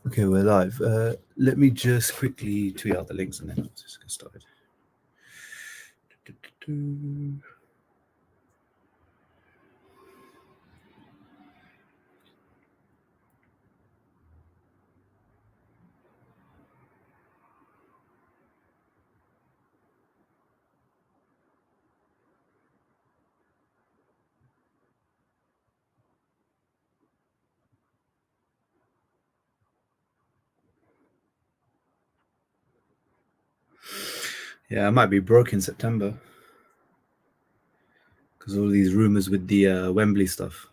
Okay, we're live. Let me just quickly tweet out the links and then I'll just get started. Yeah, I might be broke in September because all these rumors with the Wembley stuff.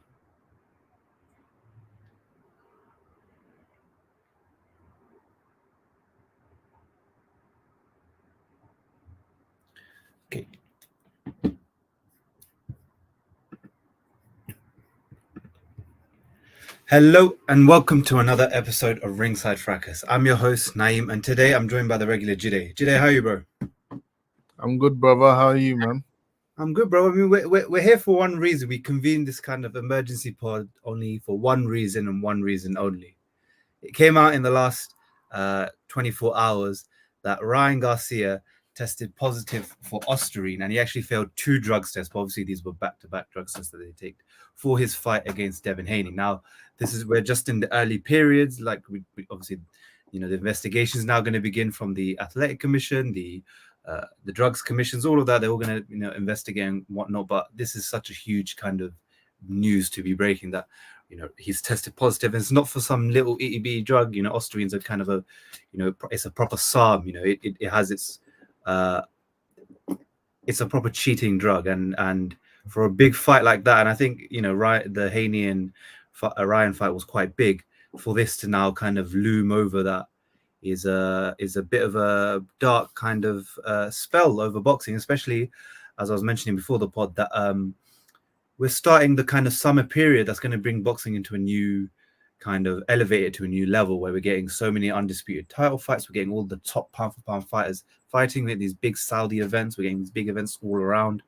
Okay. Hello and welcome to another episode of Ringside Fracas. I'm your host, Naeem, and today I'm joined by the regular Jide. Jide, how are you, bro? I'm good, brother. How are you, man? I'm good, bro. I mean, we're here for one reason. We convened this kind of emergency pod only for one reason and one reason only. It came out in the last 24 hours that Ryan Garcia tested positive for OSTARINE, and he actually failed 2 drugs tests. But obviously, these were back-to-back drug tests that they take for his fight against Devin Haney. Now, we're just in the early periods. Like we obviously, the investigation is now going to begin from the Athletic Commission, the drugs commissions, all of that. They're all going to investigate and whatnot. But this is such a huge kind of news to be breaking that he's tested positive, and it's not for some little itty bitty drug. OSTARINE's a kind of a it's a proper SARM. It has its it's a proper cheating drug, and for a big fight like that, and I think the Haney and Ryan fight was quite big. For this to now kind of loom over that is a bit of a dark kind of spell over boxing, especially as I was mentioning before the pod that we're starting the kind of summer period that's going to bring boxing into a new kind of elevated to a new level, where we're getting so many undisputed title fights. We're getting all the top pound for pound fighters fighting at these big Saudi events. We're getting these big events all around.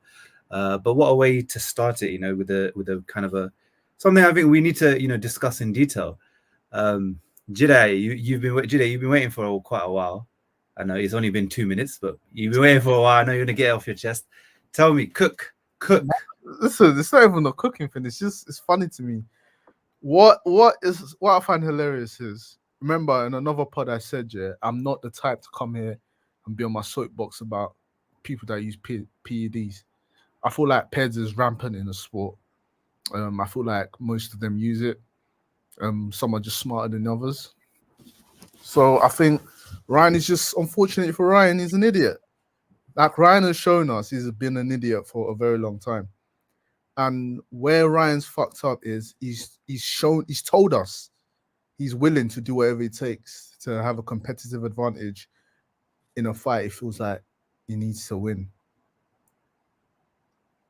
But what a way to start it, with a kind of something I think we need to discuss in detail. Jide, you've been waiting for quite a while. I know it's only been 2 minutes, but you've been waiting for a while. I know you're gonna get it off your chest. Tell me, cook. Listen, it's not even a cooking thing. It's funny to me. What I find hilarious is, remember in another pod I said, I'm not the type to come here and be on my soapbox about people that use PEDs. I feel like PEDs is rampant in the sport. I feel like most of them use it. Some are just smarter than others. So I think Ryan is just, unfortunately for Ryan, he's an idiot. Like Ryan has shown us, he's been an idiot for a very long time. And where Ryan's fucked up is he's told us he's willing to do whatever it takes to have a competitive advantage in a fight. It feels like he needs to win.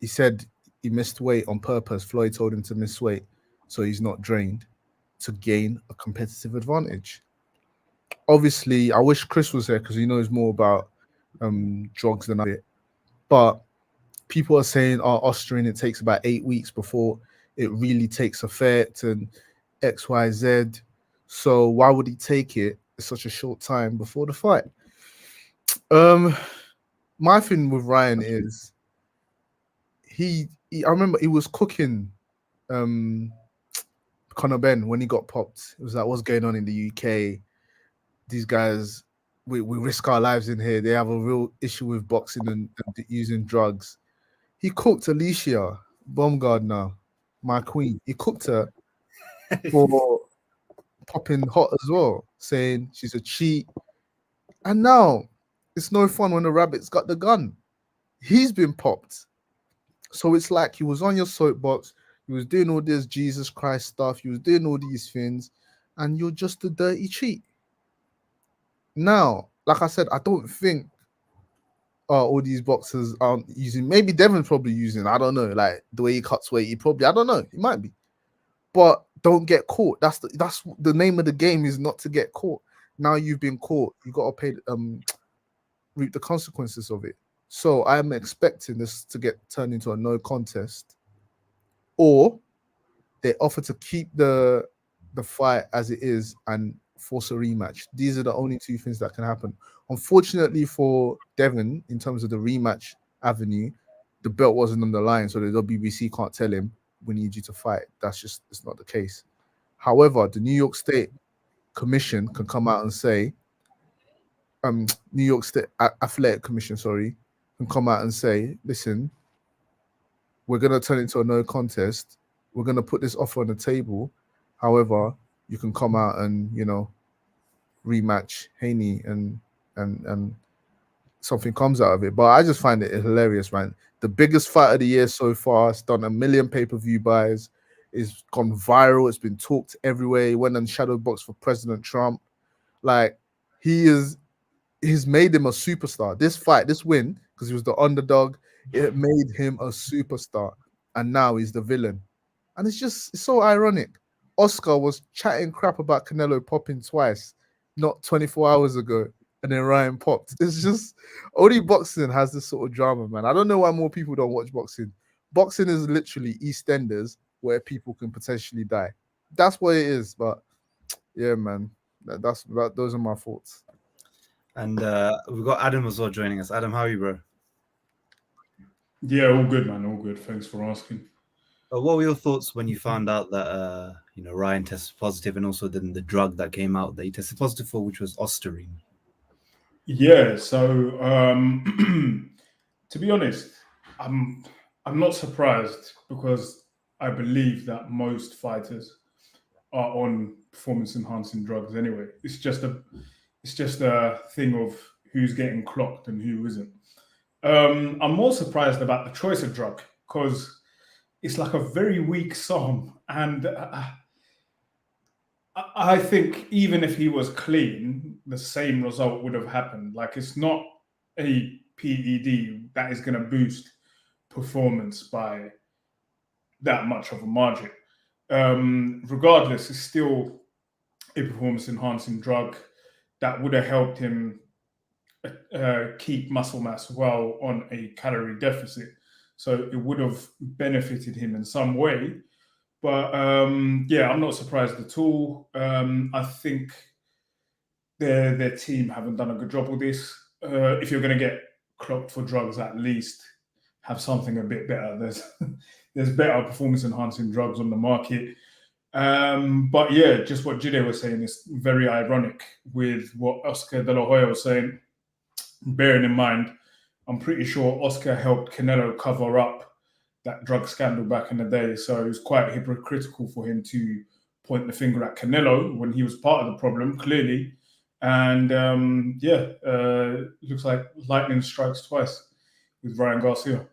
He said he missed weight on purpose. Floyd told him to miss weight so he's not drained, to gain a competitive advantage. Obviously, I wish Chris was here because he knows more about drugs than I do. But people are saying, OSTARINE, it takes about 8 weeks before it really takes effect and X, Y, Z. So why would he take it in such a short time before the fight? My thing with Ryan is I remember he was cooking Conor Ben when he got popped. It was like, what's going on in the UK? These guys, we risk our lives in here. They have a real issue with boxing and using drugs. He cooked Alicia Baumgardner, my queen. He cooked her for popping hot as well, saying she's a cheat. And now it's no fun when the rabbit's got the gun. He's been popped. So it's like he was on your soapbox. He was doing all this Jesus Christ stuff. He was doing all these things. And you're just a dirty cheat. Now, like I said, I don't think all these boxers aren't using. Maybe Devin's probably using. I don't know. Like the way he cuts weight, I don't know. He might be, but don't get caught. That's the name of the game, is not to get caught. Now you've been caught. You got to pay reap the consequences of it. So I'm expecting this to get turned into a no contest, or they offer to keep the fight as it is and force a rematch. These are the only two things that can happen. Unfortunately for Devon, in terms of the rematch avenue, the belt wasn't on the line, so the WBC can't tell him, we need you to fight. It's not the case. However, the New York State Commission can come out and say, New York State Athletic Commission, can come out and say, listen, we're going to turn it into a no contest. We're going to put this offer on the table. However, you can come out and, rematch Haney and something comes out of it. But I just find it hilarious, man. The biggest fight of the year so far. It's done 1 million pay-per-view buys. It's gone viral. It's been talked everywhere. He went and shadow boxed for President Trump. Like, he's made him a superstar. This win, because he was the underdog, it made him a superstar. And now he's the villain. And it's so ironic. Oscar was chatting crap about Canelo popping twice, not 24 hours ago. And then Ryan popped. It's just, only boxing has this sort of drama, man. I don't know why more people don't watch boxing. Boxing is literally EastEnders where people can potentially die. That's what it is. But yeah, man, those are my thoughts. And we've got Adam as well joining us. Adam, how are you, bro? Yeah, all good, man. All good. Thanks for asking. What were your thoughts when you found out that Ryan tested positive, and also then the drug that came out that he tested positive for, which was OSTARINE? Yeah, so to be honest, I'm not surprised, because I believe that most fighters are on performance-enhancing drugs anyway. It's just a thing of who's getting clocked and who isn't. I'm more surprised about the choice of drug, because it's like a very weak psalm, and I think even if he was clean, the same result would have happened. Like, it's not a PED that is going to boost performance by that much of a margin. Regardless, it's still a performance-enhancing drug that would have helped him keep muscle mass well on a calorie deficit. So it would have benefited him in some way. But yeah, I'm not surprised at all. I think their team haven't done a good job with this. If you're going to get clocked for drugs, at least have something a bit better. There's better performance-enhancing drugs on the market. But yeah, just what Jide was saying is very ironic with what Oscar De La Hoya was saying. Bearing in mind, I'm pretty sure Oscar helped Canelo cover up that drug scandal back in the day. So it was quite hypocritical for him to point the finger at Canelo when he was part of the problem, clearly. And looks like lightning strikes twice with Ryan Garcia.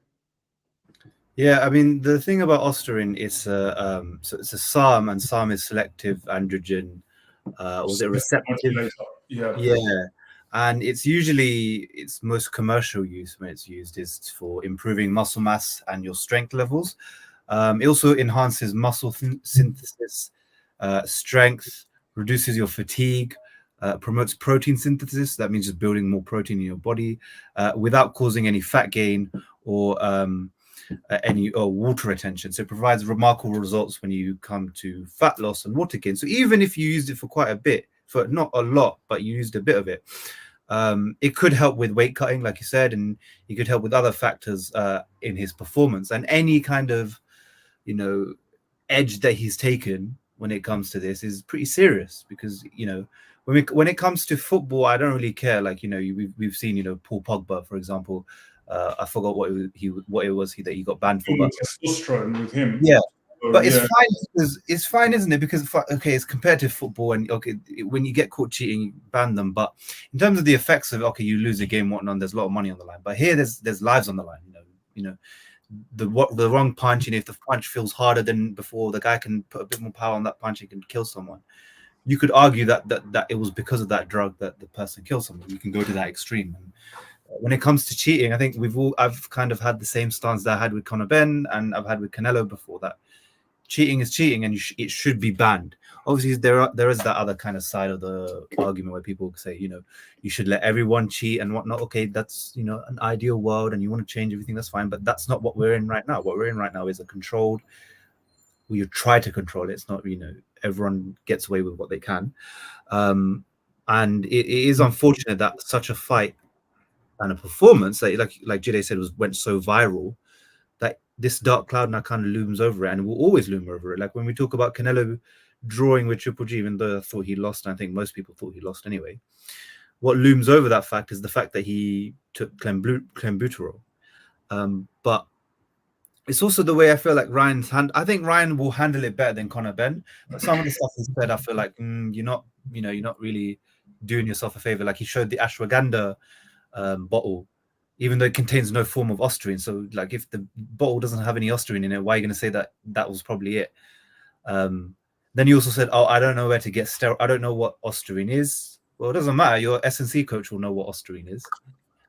Yeah, I mean, the thing about OSTARINE is so it's a SARM, and SARM is selective androgen. Was it receptive? Yeah. And it's usually its most commercial use when it's used is for improving muscle mass and your strength levels. It also enhances muscle synthesis, strength, reduces your fatigue, promotes protein synthesis. That means just building more protein in your body without causing any fat gain or any water retention. So it provides remarkable results when you come to fat loss and water gain. So even if you used it for quite a bit, for not a lot, but you used a bit of it, it could help with weight cutting, like you said, and it could help with other factors in his performance. And any kind of, edge that he's taken when it comes to this is pretty serious, because, when it comes to football, I don't really care. Like, we've seen, Paul Pogba, for example. I forgot what it was that he got banned for. But testosterone with him. Yeah. But it's fine. It's fine, isn't it? Because it's compared to football, and when you get caught cheating, you ban them. But in terms of the effects of you lose a game, whatnot, there's a lot of money on the line. But here, there's lives on the line. The wrong punch, and if the punch feels harder than before, the guy can put a bit more power on that punch and can kill someone. You could argue that it was because of that drug that the person killed someone. You can go to that extreme. And when it comes to cheating, I think I've kind of had the same stance that I had with Conor Benn and I've had with Canelo before, that cheating is cheating and it should be banned. Obviously, there is that other kind of side of the argument where people say, you should let everyone cheat and whatnot. Okay, that's, an ideal world and you want to change everything, that's fine. But that's not what we're in right now. What we're in right now is a controlled, where you try to control it. It's not, everyone gets away with what they can. And it is unfortunate that such a fight and a performance that, like Jide said, went so viral that this dark cloud now kind of looms over it, and it will always loom over it. Like when we talk about Canelo drawing with Triple G, even though I thought he lost, and I think most people thought he lost anyway, what looms over that fact is the fact that he took clenbuterol. But it's also the way I feel like I think Ryan will handle it better than Conor Benn. But some of the stuff he said, I feel like you're not really doing yourself a favor. Like he showed the ashwagandha bottle, even though it contains no form of ostarine. So like if the bottle doesn't have any ostarine in it, why are you going to say that was probably it? Then he also said, "Oh, I don't know where to get steroid. I don't know what ostarine is." Well, it doesn't matter. Your S&C coach will know what ostarine is.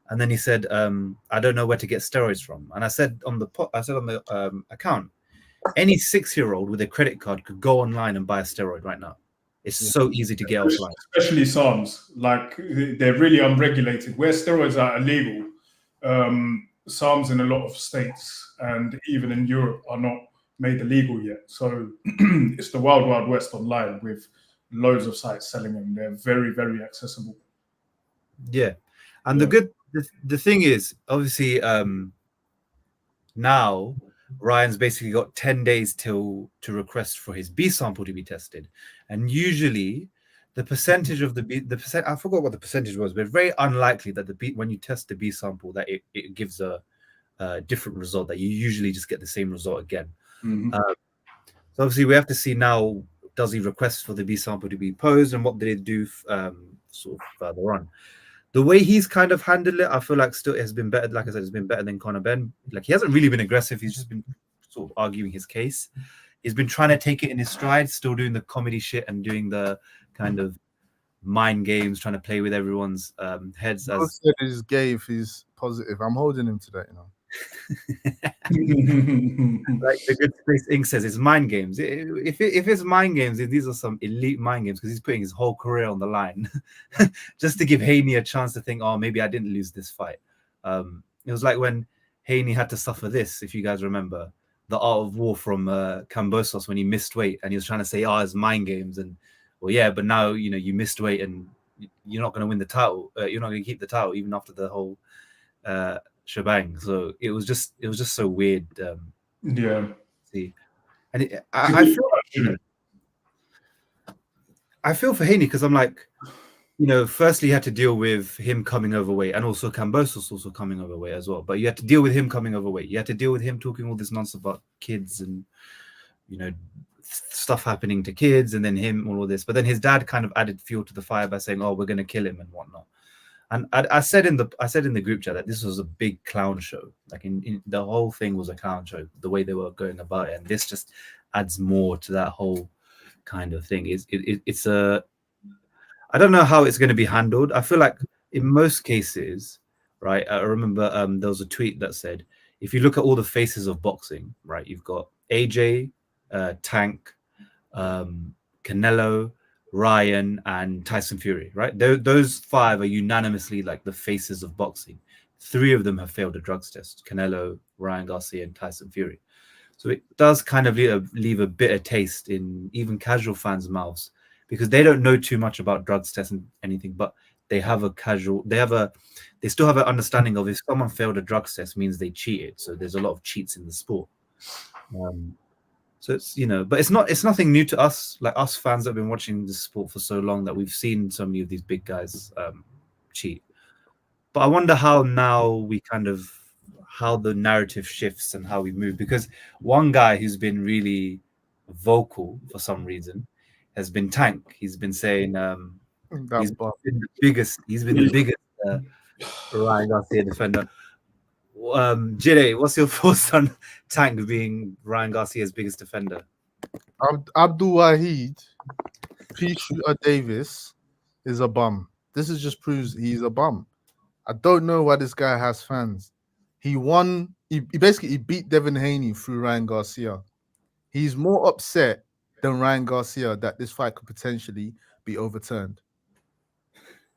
And then he said, "I don't know where to get steroids from." And I said on the account, any 6-year-old with a credit card could go online and buy a steroid right now. It's so easy to get offline. Especially SARMs, like they're really unregulated. Where steroids are illegal, SARMs in a lot of states and even in Europe are not made illegal yet. So it's the wild, wild west online with loads of sites selling them. They're very, very accessible. Yeah. And the thing is, obviously, now Ryan's basically got 10 days to request for his B sample to be tested. And usually the percentage of I forgot what the percentage was, but it's very unlikely that when you test the B sample, that it gives a different result, that you usually just get the same result again. Mm-hmm. So obviously we have to see now, does he request for the B sample to be posed, and what did it do sort of further on? The way he's kind of handled it, I feel like still has been better. Like I said, it's been better than Conor Benn. Like he hasn't really been aggressive. He's just been sort of arguing his case. He's been trying to take it in his stride, still doing the comedy shit and doing the kind of mind games, trying to play with everyone's heads. As said he's gay if he's positive. I'm holding him to that, Like the Good Space Inc. says, it's mind games. If it's mind games, these are some elite mind games, because he's putting his whole career on the line just to give Haney a chance to think, oh, maybe I didn't lose this fight. It was like when Haney had to suffer this, if you guys remember, the Art of War from Kambosos, when he missed weight and he was trying to say, oh, it's mind games. And well, yeah, but now, you missed weight and you're not going to win the title. You're not going to keep the title even after the whole shebang. So it was just so weird. Yeah. See, and I feel for Haney, because I'm like, firstly you had to deal with him coming overweight, and also Kambosos also coming overweight as well. But you had to deal with him coming overweight. You had to deal with him talking all this nonsense about kids and stuff happening to kids, and then him all this. But then his dad kind of added fuel to the fire by saying, "Oh, we're going to kill him" and whatnot. And I said in the group chat that this was a big clown show. Like in the whole thing was a clown show, the way they were going about it, and this just adds more to that whole kind of thing. It's I don't know how it's going to be handled. I feel like in most cases, right? I remember there was a tweet that said, if you look at all the faces of boxing, right, you've got AJ, Tank, Canelo, Ryan, and Tyson Fury, right? Those 5 are unanimously like the faces of boxing. 3 of them have failed a drugs test: Canelo, Ryan Garcia, and Tyson Fury. So it does kind of leave a bitter taste in even casual fans' mouths, because they don't know too much about drugs tests and anything, but they still have an understanding of, if someone failed a drugs test means they cheated. So there's a lot of cheats in the sport. So it's, but it's nothing new to us, like us fans that have been watching the sport for so long, that we've seen so many of these big guys cheat. But I wonder how the narrative shifts and how we move, because one guy who's been really vocal for some reason has been Tank. He's been saying he's been the biggest Ryan Garcia defender. Jide, what's your thoughts on Tank being Ryan Garcia's biggest defender? Abdul Wahid P. Shooter Davis is a bum. This just proves he's a bum. I don't know why this guy has fans. He won. He basically beat Devin Haney through Ryan Garcia. He's more upset than Ryan Garcia that this fight could potentially be overturned.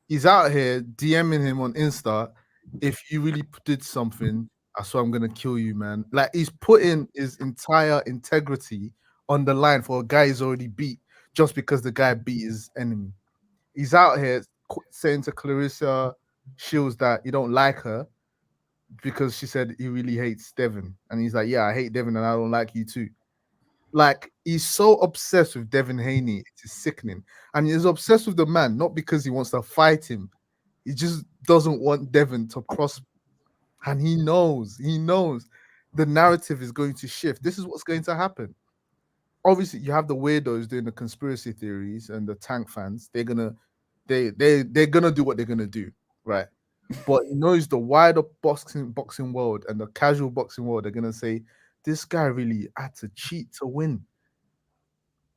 He's out here DMing him on Insta, if you really did something, I swear I'm going to kill you, man. Like, he's putting his entire integrity on the line for a guy he's already beat, just because the guy beat his enemy. He's out here saying to Clarissa Shields that you don't like her because she said he really hates Devin. And he's like, yeah, I hate Devin and I don't like you too. Like, he's so obsessed with Devin Haney, it's sickening. And he's obsessed with the man, not because he wants to fight him. He just doesn't want Devin to prosper. And he knows the narrative is going to shift. This is what's going to happen. Obviously, you have the weirdos doing the conspiracy theories and the Tank fans. They're gonna do what they're gonna do, right? But he knows the wider boxing world and the casual boxing world are gonna say this guy really had to cheat to win.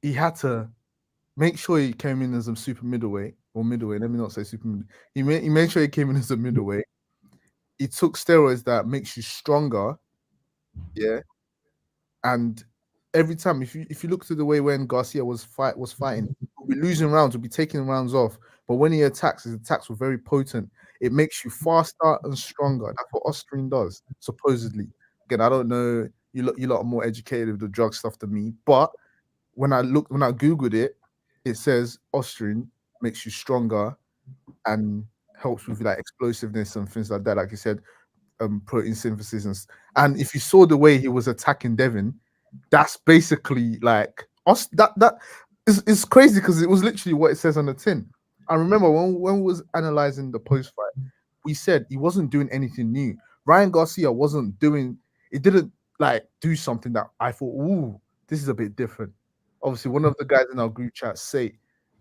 He had to make sure he came in as a super middleweight or middleweight. Let me not say super middleweight. He made sure he came in as a middleweight. He took steroids that makes you stronger, yeah. And every time, if you look to the way when Garcia was fighting, he'll be losing rounds, he'll be taking rounds off. But when he attacks, his attacks were very potent. It makes you faster and stronger. That's what OSTARINE does, supposedly. Again, I don't know. You lot are more educated with the drug stuff than me. But when I Googled it, it says OSTARINE makes you stronger and helps with like explosiveness and things like that. Like you said, protein synthesis and if you saw the way he was attacking Devin, that's basically like us. That is crazy because it was literally what it says on the tin. I remember when we was analyzing the post fight, we said he wasn't doing anything new. Ryan Garcia wasn't doing. It didn't like do something that I thought, ooh, this is a bit different. Obviously, one of the guys in our group chat say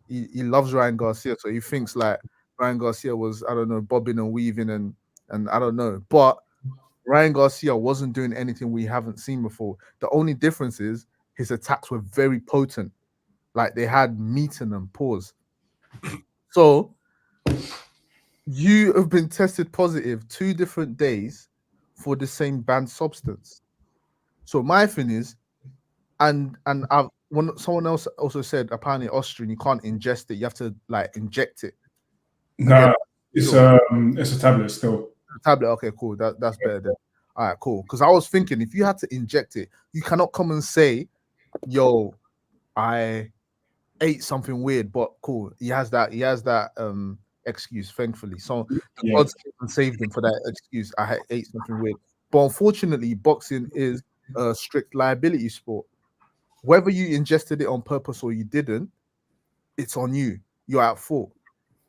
he loves Ryan Garcia, so he thinks like Ryan Garcia was, I don't know, bobbing and weaving and I don't know. But Ryan Garcia wasn't doing anything we haven't seen before. The only difference is his attacks were very potent. Like they had meat in them, pause. So you have been tested positive 2 different days for the same banned substance. So my thing is, and someone else also said apparently OSTARINE, you can't ingest it, you have to like inject it. No, it's a tablet still. Tablet, okay, cool. That's better then. All right, cool. Because I was thinking if you had to inject it, you cannot come and say, yo, I ate something weird, but cool. He has that excuse, thankfully. So the gods saved him for that excuse. I ate something weird. But unfortunately, boxing is a strict liability sport. Whether you ingested it on purpose or you didn't, it's on you. You're at fault.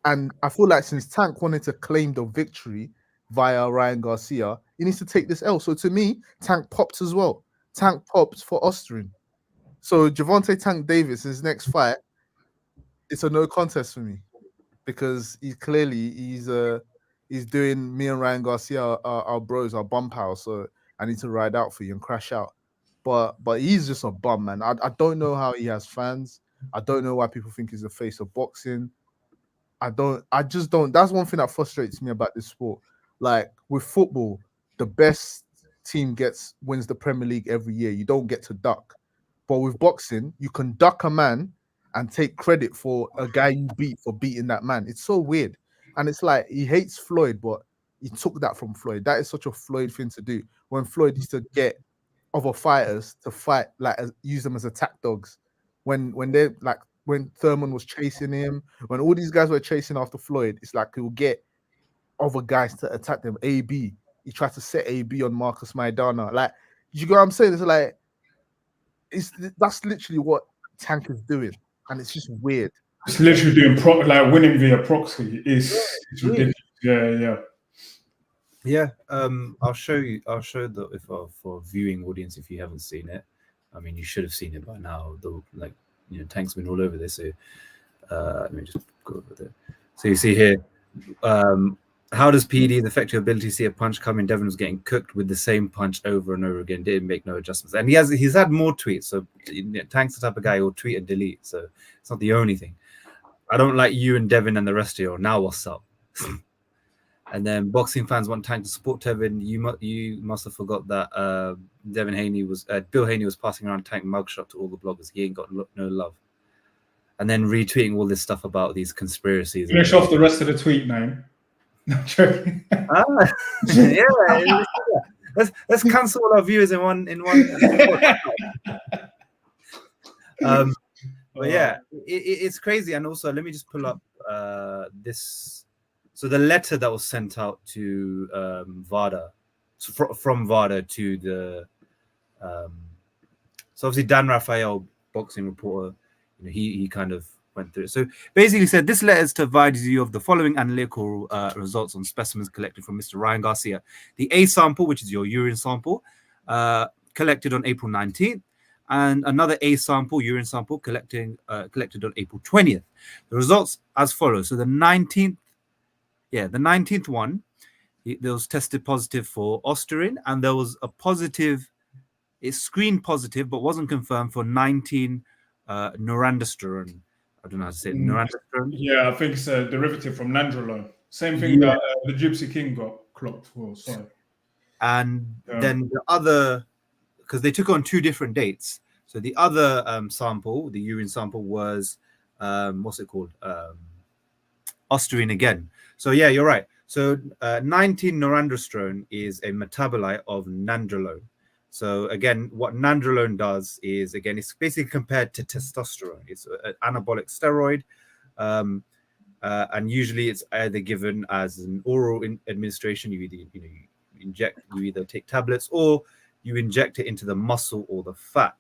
And I feel like since Tank wanted to claim the victory via Ryan Garcia, he needs to take this L. So to me, Tank popped as well. Tank popped for OSTARINE. So Gervonta Tank Davis, his next fight, it's a no contest for me because he's doing me and Ryan Garcia, our bros, our bum pals. So I need to ride out for you and crash out. But he's just a bum, man. I don't know how he has fans. I don't know why people think he's the face of boxing. I just don't. That's one thing that frustrates me about this sport. Like with football, the best team wins the Premier League every year. You don't get to duck. But with boxing, you can duck a man and take credit for a guy you beat for beating that man. It's so weird. And it's like he hates Floyd, but he took that from Floyd. That is such a Floyd thing to do. When Floyd used to get other fighters to fight, like use them as attack dogs. When they're like when Thurman was chasing him, when all these guys were chasing after Floyd, it's like he'll get other guys to attack them. AB, he tried to set AB on Marcus Maidana. Like, you know what I'm saying? It's like that's literally what Tank is doing, and it's just weird. It's literally doing like winning via proxy. It's ridiculous. Yeah. I'll show for viewing audience if you haven't seen it. I mean, you should have seen it by now. Tank's been all over this. So let me just go over there. So you see here, how does PED affect your ability to see a punch coming? Devin was getting cooked with the same punch over and over again. Didn't make no adjustments, and he's had more tweets. So Tank's the type of guy who'll tweet and delete. So it's not the only thing. I don't like you and Devin and the rest of you. Now what's up? And then boxing fans want Tank to support Devin. You must have forgot that Bill Haney was passing around Tank mugshot to all the bloggers. He ain't got no love. And then retweeting all this stuff about these conspiracies. Finish off the rest of the tweet, man. No joking. Yeah. Let's cancel all our viewers in one. But yeah, it's crazy. And also, let me just pull up this. So the letter that was sent out to VADA, from VADA to the. So obviously Dan Raphael, boxing reporter, he kind of went through it. So basically said this letter is to advise you of the following analytical results on specimens collected from Mr. Ryan Garcia. The A sample, which is your urine sample, collected on April 19th, and another A sample, urine sample, collected on April 20th. The results as follows. So the 19th one, there was tested positive for OSTARINE, and there was a positive, it's screened positive, but wasn't confirmed for 19 norandasterone. I don't know how to say it. Norandasterone. Yeah, I think it's a derivative from nandrolone. Same thing that the Gypsy King got clocked for. Sorry. And then the other, because they took on 2 different dates. So the other sample, the urine sample, was what's it called? OSTARINE again. So yeah, you're right. So 19 norandasterone is a metabolite of nandrolone. So again, what nandrolone does is, again, it's basically compared to testosterone. It's an anabolic steroid, and usually it's either given as an oral administration. You either take tablets or you inject it into the muscle or the fat.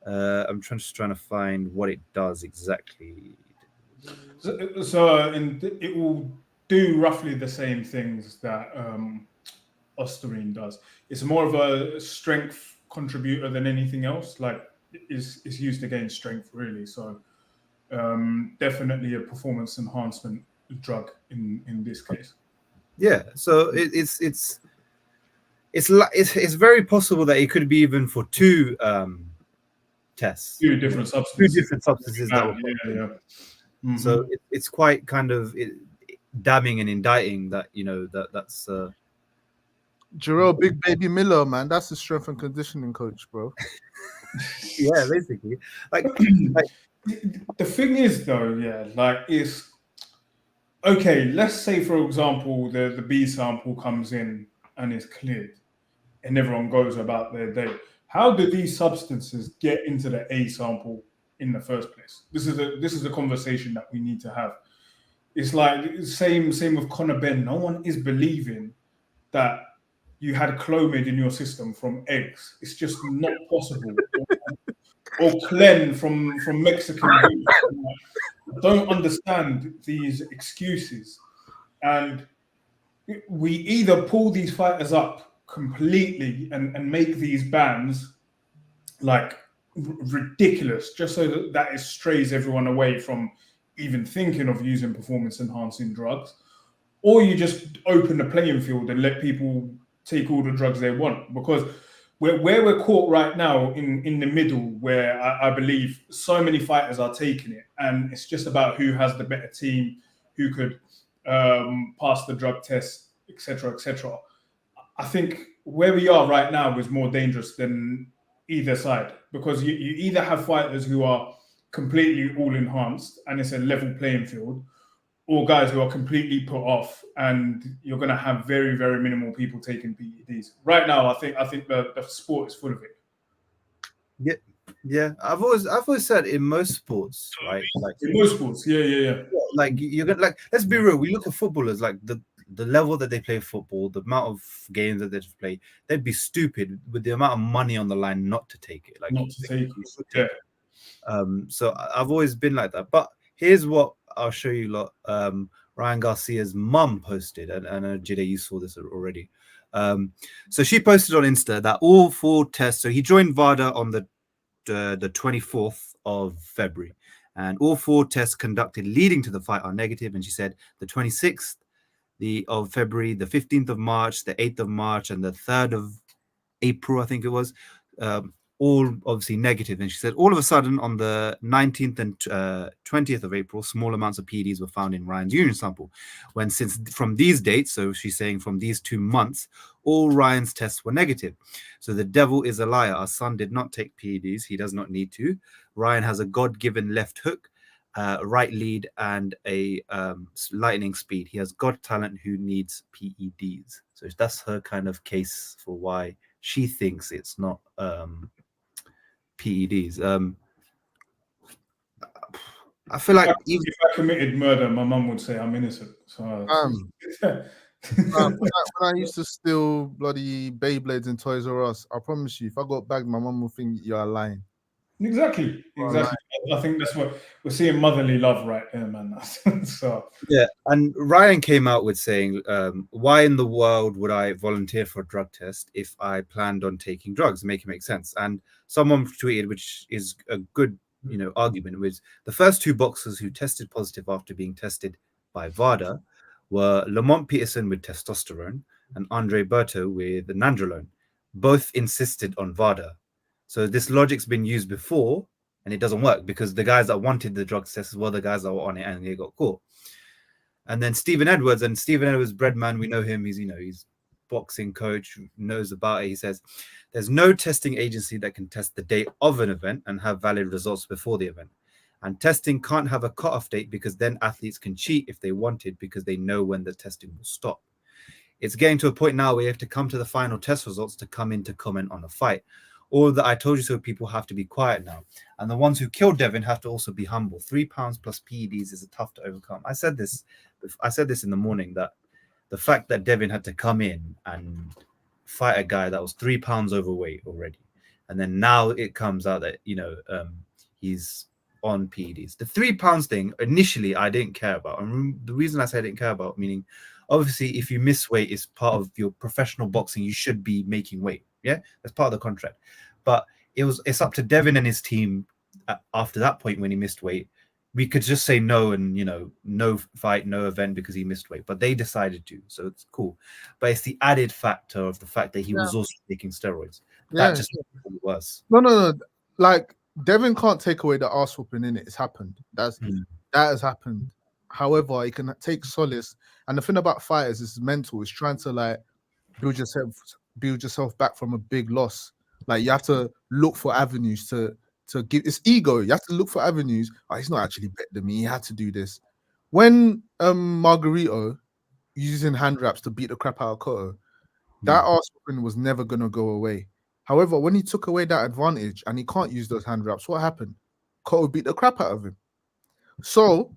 I'm just trying to find what it does exactly. So it will do roughly the same things that OSTARINE does. It's more of a strength contributor than anything else. Like it's used to gain strength, really. So definitely a performance enhancement drug in this case. Yeah. So it's very possible that it could be even for 2 tests. 2 different substances. 2 different substances. Mm-hmm. So it's quite kind of damning and indicting that that's. Jarrell, Big Baby Miller, man, that's the strength and conditioning coach, bro. Yeah, basically. Like the thing is, though, it's okay. Let's say, for example, the B sample comes in and is cleared, and everyone goes about their day. How do these substances get into the A sample in the first place? This is a conversation that we need to have. It's like same with Conor Benn. No one is believing that you had Clomid in your system from eggs. It's just not possible. Or Clen from Mexican beef. I don't understand these excuses. And we either pull these fighters up completely and make these bans like ridiculous, just so that it strays everyone away from even thinking of using performance enhancing drugs, or you just open the playing field and let people take all the drugs they want. Because where we're caught right now in the middle, where I believe so many fighters are taking it, and it's just about who has the better team, who could pass the drug test, etc., etc. I think where we are right now is more dangerous than either side, because you either have fighters who are completely all enhanced and it's a level playing field, or guys who are completely put off, and you're going to have very, very minimal people taking PEDs. Right now, I think the sport is full of it. Yeah. I've always said in most sports, right? Like in most sports, yeah. Like you're gonna, like, let's be real. We look at footballers, like the level that they play football, the amount of games that they play. They'd be stupid with the amount of money on the line not to take it. Like not to take it. Yeah. So I've always been like that. But here's what I'll show you lot. Ryan Garcia's mum posted, and I know Jide, you saw this already. So she posted on Insta that all 4 tests. So he joined VADA on the 24th of February, and all 4 tests conducted leading to the fight are negative. And she said the 26th of February, the 15th of March, the 8th of March, and the 3rd of April, I think it was, all obviously negative. And she said all of a sudden on the 19th and 20th of April, small amounts of PEDs were found in Ryan's urine sample. Since from these dates, so she's saying from these 2 months, all Ryan's tests were negative. So the devil is a liar. Our son did not take PEDs. He does not need to. Ryan has a God-given left hook, right lead, and a lightning speed. He has got talent. Who needs PEDs? So that's her kind of case for why she thinks it's not PEDs. I feel like even If I committed murder, my mum would say I'm innocent. So when I used to steal bloody Beyblades and Toys R Us, I promise you, if I got bagged, my mum would think you're lying. exactly. I think that's what we're seeing, motherly love right there, man. So yeah, and Ryan came out with saying, "Why in the world would I volunteer for a drug test if I planned on taking drugs? Make it make sense." And someone tweeted, which is a good, argument, was the first two boxers who tested positive after being tested by VADA were Lamont Peterson with testosterone and Andre Berto with nandrolone. Both insisted on VADA. So this logic's been used before, and it doesn't work because the guys that wanted the drug test were the guys that were on it, and they got caught. And then Stephen Edwards, Breadman, we know him. He's boxing coach, knows about it. He says there's no testing agency that can test the day of an event and have valid results before the event. And testing can't have a cutoff date because then athletes can cheat if they wanted because they know when the testing will stop. It's getting to a point now where you have to come to the final test results to come in to comment on a fight. All the I told you so people have to be quiet now. And the ones who killed Devin have to also be humble. 3 pounds plus PEDs is tough to overcome. I said this in the morning, that the fact that Devin had to come in and fight a guy that was 3 pounds overweight already. And then now it comes out that, he's on PEDs. The 3 pounds thing, initially, I didn't care about. And the reason I say I didn't care about, meaning, obviously, if you miss weight, is part of your professional boxing. You should be making weight. Yeah, that's part of the contract. But it's up to Devin and his team after that point when he missed weight. We could just say no and, no fight, no event because he missed weight. But they decided to. So it's cool. But it's the added factor of the fact that he was also taking steroids. That just made it worse. No. Like, Devin can't take away the arse whooping in it. It's happened. That has happened. However, he can take solace. And the thing about fighters is mental. It's trying to like build yourself back from a big loss. Like, you have to look for avenues to give. It's ego. You have to look for avenues. Oh, he's not actually better than me. He had to do this. When Margarito using hand wraps to beat the crap out of Cotto, that arse whooping was never gonna go away. However, when he took away that advantage and he can't use those hand wraps, what happened? Cotto beat the crap out of him. So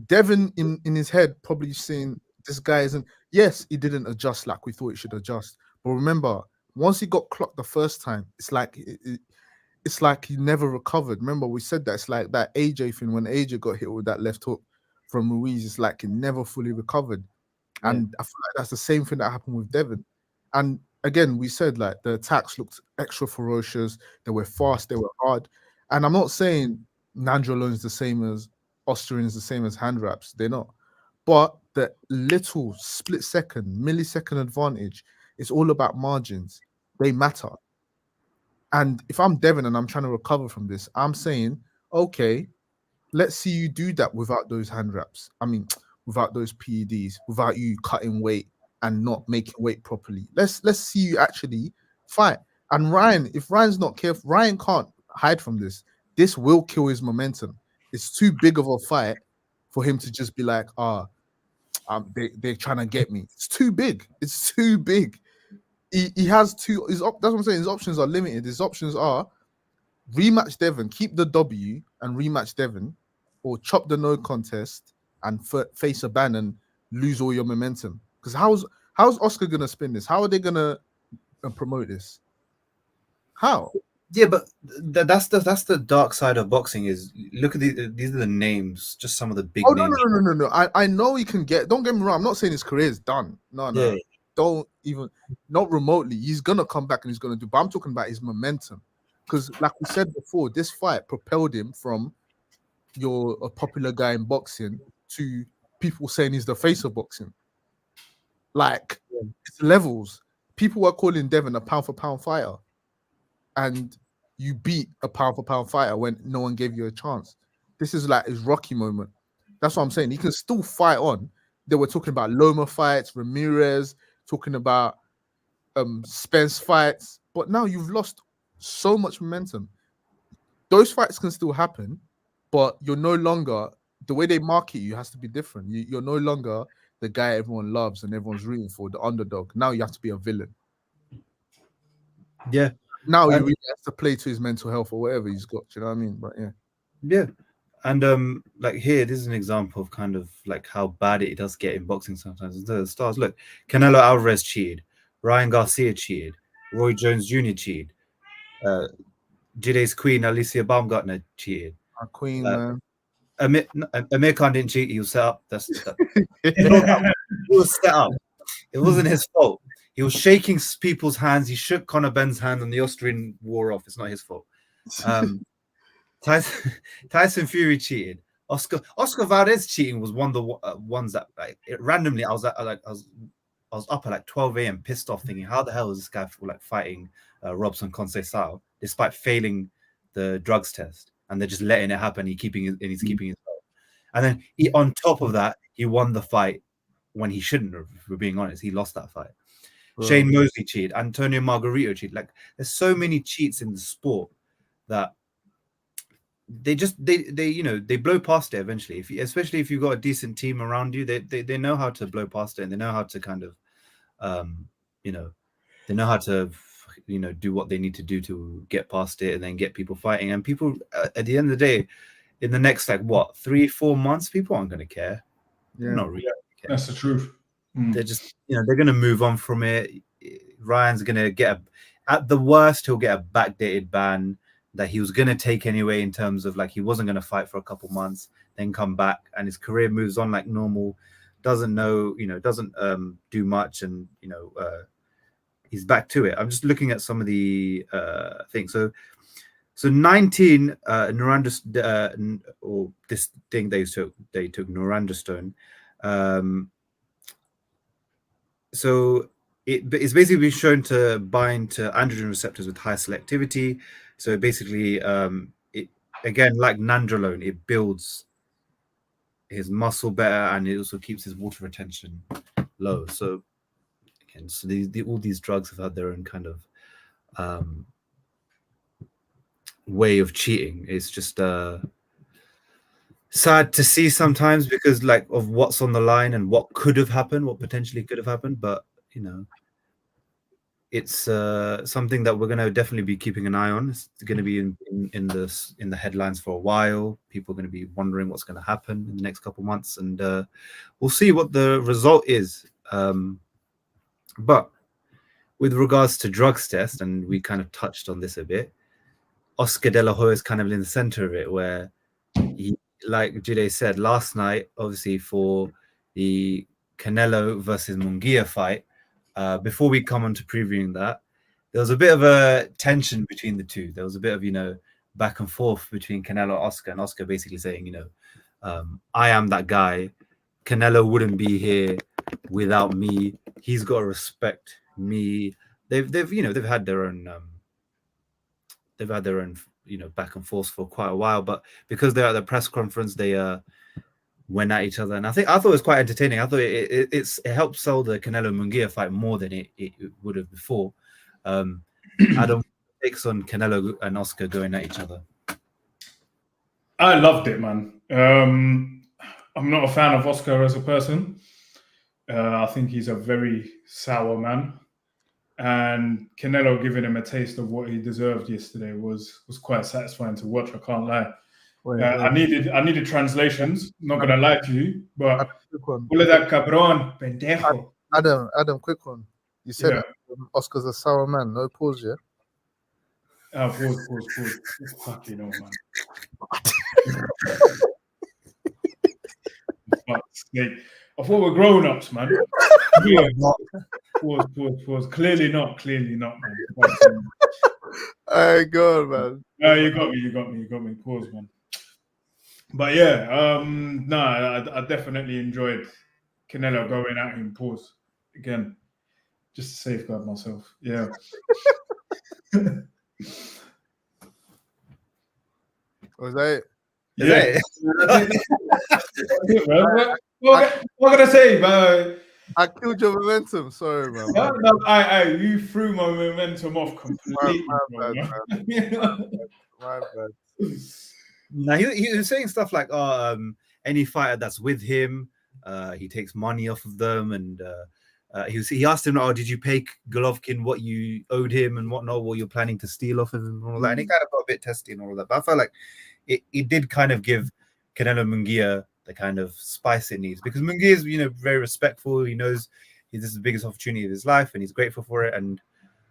Devin in his head probably saying this guy isn't. Yes, he didn't adjust like we thought he should adjust. But remember, once he got clocked the first time, it's like he never recovered. Remember, we said that it's like that AJ thing when AJ got hit with that left hook from Ruiz. It's like he never fully recovered, and I feel like that's the same thing that happened with Devin. And again, we said like the attacks looked extra ferocious. They were fast. They were hard. And I'm not saying nandrolone is the same as OSTARINE is the same as hand wraps. They're not. But the little millisecond advantage, it's all about margins. They matter. And if I'm Devin and I'm trying to recover from this, I'm saying, okay, let's see you do that without those hand wraps. I mean, without those PEDs, without you cutting weight and not making weight properly. Let's see you actually fight. And Ryan, if Ryan's not careful, Ryan can't hide from this. This will kill his momentum. It's too big of a fight for him to just be like, they're trying to get me. It's too big. It's too big. He has two. That's what I'm saying. His options are limited. His options are rematch Devin, keep the W and rematch Devin, or chop the no contest and face a ban and lose all your momentum. Because how's Oscar gonna spin this? How are they gonna promote this? How? Yeah, but that's the dark side of boxing. Is look at these are the names, just some of the big names. No. I know he can get. Don't get me wrong. I'm not saying his career is done. No. Yeah. Don't even, not remotely. He's gonna come back and he's gonna do. But I'm talking about his momentum, because like we said before, this fight propelled him from you're a popular guy in boxing to people saying he's the face of boxing. Like it's levels. People were calling Devin a pound for pound fighter, and you beat a pound for pound fighter when no one gave you a chance. This is like his Rocky moment. That's what I'm saying. He can still fight on. They were talking about Loma fights, Ramirez, talking about Spence fights, but now you've lost so much momentum. Those fights can still happen, but you're no longer, the way they market you has to be different. You're no longer the guy everyone loves and everyone's rooting for, the underdog. Now you have to be a villain. Yeah. Now he really has to play to his mental health or whatever he's got. Do you know what I mean? But yeah. And like here, this is an example of kind of like how bad it does get in boxing sometimes. The stars, look, Canelo Alvarez cheated, Ryan Garcia cheated, Roy Jones Jr. cheated, Jide's queen Alicia Baumgartner cheated. Our queen, man. Amir Khan didn't cheat. He was set up. He was set up. It wasn't his fault. He was shaking people's hands. He shook Conor Benn's hand, and the Austrian wore off. It's not his fault. Tyson Fury cheated. Oscar Valdez cheating was one of the ones that like randomly I was up at like 12 a.m. pissed off, thinking, how the hell is this guy like fighting Robson Conceição despite failing the drugs test, and they're just letting it happen. He's keeping his belt. And then on top of that, he won the fight when he shouldn't have. If we're being honest, he lost that fight. Bro. Shane Mosley cheated. Antonio Margarito cheated. Like, there's so many cheats in the sport that they blow past it eventually. Especially if you've got a decent team around you, they know how to blow past it, and they know how to kind of, they know how to, do what they need to do to get past it and then get people fighting. And people, at the end of the day, in the next 3-4 months, people aren't going to care. Yeah, not really. Care. That's the truth. They're just, they're going to move on from it. Ryan's going to get at the worst, he'll get a backdated ban that he was going to take anyway, in terms of like he wasn't going to fight for a couple months, then come back, and his career moves on like normal. Doesn't do much, and he's back to it. I'm just looking at some of the things. So 19 or this thing they took Norandastone. So it's basically been shown to bind to androgen receptors with high selectivity. So basically, it again, like nandrolone, it builds his muscle better, and it also keeps his water retention low. So again, all these drugs have had their own kind of way of cheating. It's just sad to see sometimes, because like of what's on the line and what could have happened, what potentially could have happened. But it's something that we're going to definitely be keeping an eye on. It's going to be in the headlines for a while. People are going to be wondering what's going to happen in the next couple of months, and we'll see what the result is. But with regards to drugs test, and we kind of touched on this a bit, Oscar De La Hoya is kind of in the center of it, where he, like Jide said last night, obviously for the Canelo versus Munguia fight, before we come on to previewing that, there was a bit of a tension between the two. There was a bit of, back and forth between Canelo and Oscar basically saying, I am that guy. Canelo wouldn't be here without me. He's got to respect me. They've had their own back and forth for quite a while, but because they're at the press conference, they went at each other, and I thought it was quite entertaining. I thought it helped sell the Canelo Munguia fight more than it would have before. Adam takes on Canelo and Oscar going at each other. I loved it, man. I'm not a fan of Oscar as a person. I think he's a very sour man. And Canelo giving him a taste of what he deserved yesterday was quite satisfying to watch. I can't lie. I needed translations. Not gonna lie to you, but Ule that cabron, pendejo. Adam, quick one. You said Oscar's a sour man. No pause, yeah. Pause. Fucking hell, man. Fuck's sake. I thought we're grown-ups, man. Pause. Clearly not, man. Hey, God, man. No, you got me. Pause, man. But yeah, I definitely enjoyed Canelo going at him. Pause. Again, just to safeguard myself. Yeah. Was that it? Yeah. What can I say, man? I killed your momentum. Sorry, man. No, you threw my momentum off completely. My bad. Now he was saying stuff like, any fighter that's with him, he takes money off of them, and he asked him, did you pay Golovkin what you owed him and whatnot, what you're planning to steal off of him and all that, and he kind of got a bit testy and all that. But I felt like it did kind of give Canelo Munguia the kind of spice it needs, because Munguia is, you know, very respectful. He knows this is the biggest opportunity of his life, and he's grateful for it. And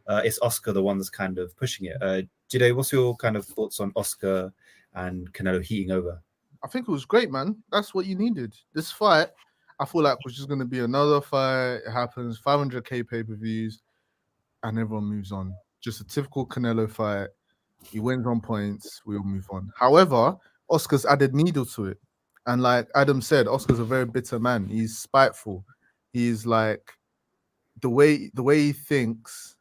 it's Oscar the one that's kind of pushing it. Jide, what's your kind of thoughts on Oscar and Canelo heating over? I think it was great, man. That's what you needed. This fight, I feel like, was just going to be another fight. It happens, 500K pay-per-views, and everyone moves on. Just a typical Canelo fight. He wins on points. We all move on. However, Oscar's added needle to it. And like Adam said, Oscar's a very bitter man. He's spiteful. He's like, the way he thinks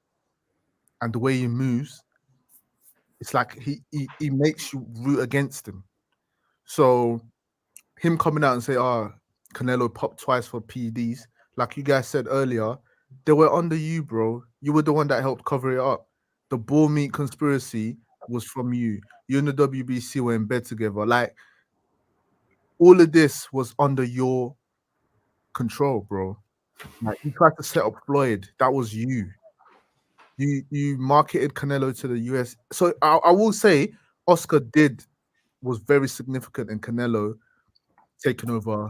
and the way he moves, it's like he makes you root against him. So him coming out and say, "Oh, Canelo popped twice for PEDs," like you guys said earlier, they were under you, bro. You were the one that helped cover it up. The bull meat conspiracy was from you. You and the WBC were in bed together. Like, all of this was under your control, bro. Like, you tried to set up Floyd. That was you. You marketed Canelo to the US. So I will say Oscar was very significant in Canelo taking over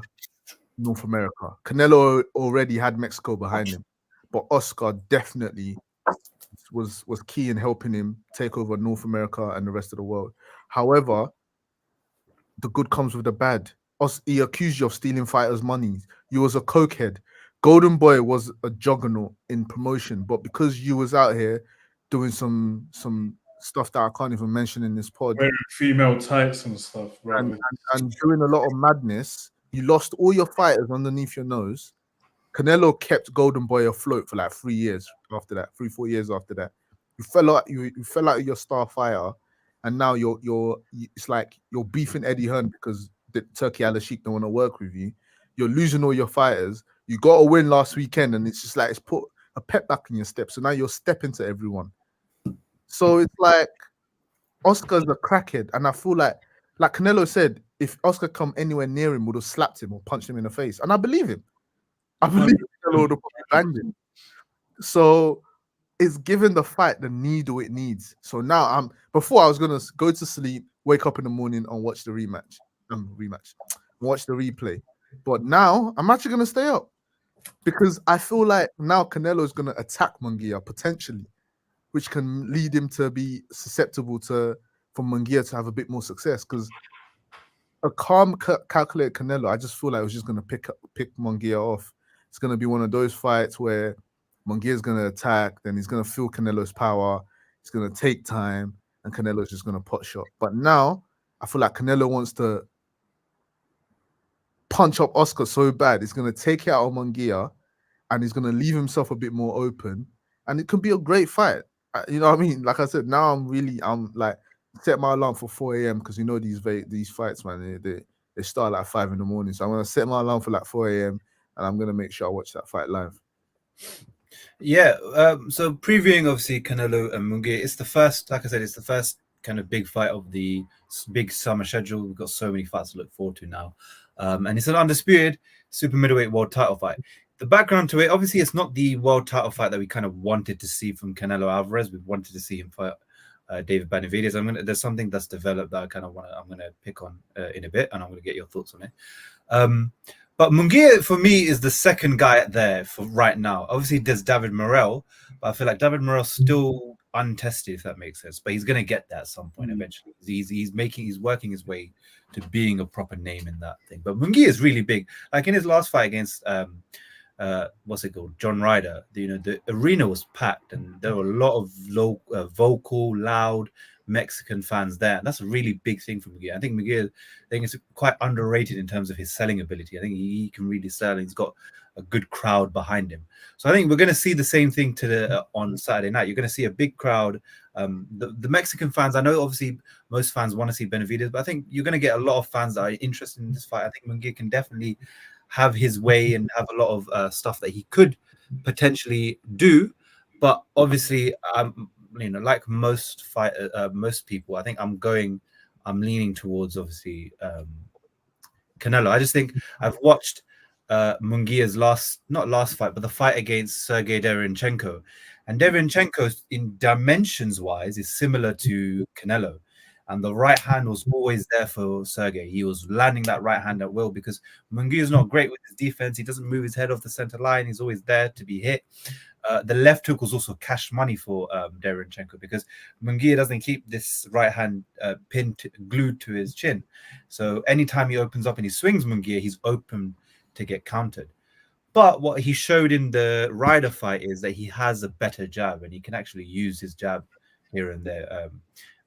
North America. Canelo already had Mexico behind him, but Oscar definitely was key in helping him take over North America and the rest of the world. However, the good comes with the bad. He accused you of stealing fighters' money. You was a cokehead. Golden Boy was a juggernaut in promotion, but because you was out here doing some stuff that I can't even mention in this pod, wearing female tights and stuff, bro, and doing a lot of madness, you lost all your fighters underneath your nose. Canelo kept Golden Boy afloat for like 3 years after that, 3-4 years after that. You fell out of your star fighter, and now it's like you're beefing Eddie Hearn because the Turkey Al-Sheikh don't want to work with you. You're losing all your fighters. You got a win last weekend, and it's just like it's put a pep back in your step. So now you're stepping to everyone. So it's like Oscar's a crackhead, and I feel like Canelo said, if Oscar come anywhere near him, would have slapped him or punched him in the face, and I believe him. I believe Canelo would have banged him. So it's given the fight the needle it needs. So now before I was gonna go to sleep, wake up in the morning, and watch the watch the replay. But now I'm actually gonna stay up because I feel like now Canelo is gonna attack Munguia potentially, which can lead him to be susceptible for Munguia to have a bit more success. Because a calm, calculated Canelo, I just feel like it was just gonna pick Munguia off. It's gonna be one of those fights where Munguia's gonna attack, then he's gonna feel Canelo's power. It's gonna take time, and Canelo's just gonna pot shot. But now I feel like Canelo wants to punch up Oscar so bad, he's gonna take it out of Munguia, and he's gonna leave himself a bit more open, and it could be a great fight. You know what I mean? Like I said, now I'm like set my alarm for 4 a.m. because you know these fights, man, they start at 5 in the morning. So I'm gonna set my alarm for like 4 a.m. and I'm gonna make sure I watch that fight live. Yeah. So previewing obviously Canelo and Munguia, it's the first, like I said, it's the first kind of big fight of the big summer schedule. We've got so many fights to look forward to now, and it's an undisputed super middleweight world title fight. The background to it, obviously, it's not the world title fight that we kind of wanted to see from Canelo Alvarez. We wanted to see him fight David Benavidez. There's something that's developed that I'm gonna pick on in a bit, and I'm gonna get your thoughts on it. But Munguia for me is the second guy there for right now. Obviously, there's David Morrell, but I feel like David Morrell's still untested, if that makes sense. But he's gonna get there at some point eventually. He's working his way to being a proper name in that thing. But Munguia is really big. Like in his last fight against what's it called, John Ryder, the arena was packed, and there were a lot of vocal, loud Mexican fans there. And that's a really big thing for Munguia. I think is quite underrated in terms of his selling ability. I think he can really sell, and he's got a good crowd behind him. So I think we're going to see the same thing on Saturday night. You're going to see a big crowd. The Mexican fans, I know obviously most fans want to see Benavidez, but I think you're going to get a lot of fans that are interested in this fight. I think Munguia can definitely have his way and have a lot of stuff that he could potentially do. But obviously, like most people, I think I'm leaning towards obviously Canelo. I just think I've watched Munguia's not last fight, but the fight against Sergey Derenchenko, and Derenchenko in dimensions wise is similar to Canelo. and the right hand was always there for Sergey. He was landing that right hand at will because Munguia is not great with his defense. He doesn't move his head off the center line. He's always there to be hit. The left hook was also cash money for Derenchenko because Munguia doesn't keep this right hand glued to his chin. So anytime he opens up and he swings Munguia, he's open to get countered. But what he showed in the Ryder fight is that he has a better jab and he can actually use his jab here and there,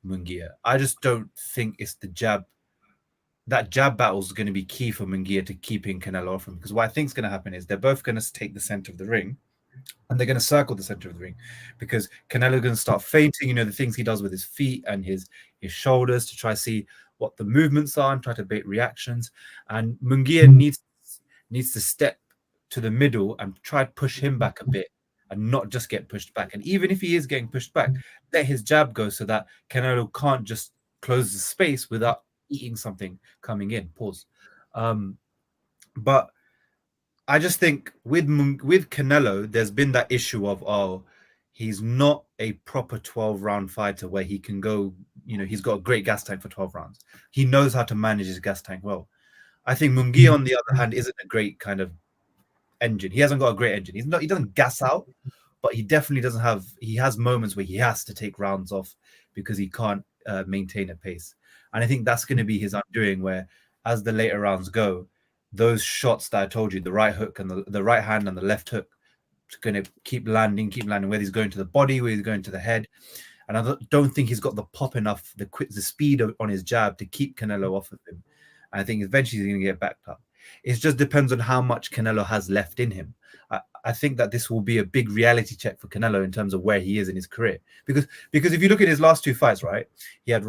Munguia. I just don't think it's the jab. That jab battle is going to be key for Munguia to keeping Canelo off him, because what I think is going to happen is they're both going to take the center of the ring and they're going to circle the center of the ring because Canelo is going to start feinting, the things he does with his feet and his shoulders to try to see what the movements are and try to bait reactions. And Munguia needs to step to the middle and try to push him back a bit and not just get pushed back. And even if he is getting pushed back, let his jab go so that Canelo can't just close the space without eating something coming in. Pause. But I just think with Canelo, there's been that issue of, he's not a proper 12-round fighter where he can go, he's got a great gas tank for 12 rounds. He knows how to manage his gas tank well. I think Munguia, on the other hand, isn't a great kind of engine. He hasn't got a great engine. He doesn't gas out, but he definitely doesn't have. He has moments where he has to take rounds off because he can't maintain a pace. And I think that's going to be his undoing. Where as the later rounds go, those shots that I told you, the right hook and the right hand and the left hook, is going to keep landing. Whether he's going to the body, whether he's going to the head. And I don't think he's got the pop enough, the speed on his jab to keep Canelo off of him. And I think eventually he's going to get backed up. It just depends on how much Canelo has left in him. I think that this will be a big reality check for Canelo in terms of where he is in his career. Because if you look at his last two fights, right? He had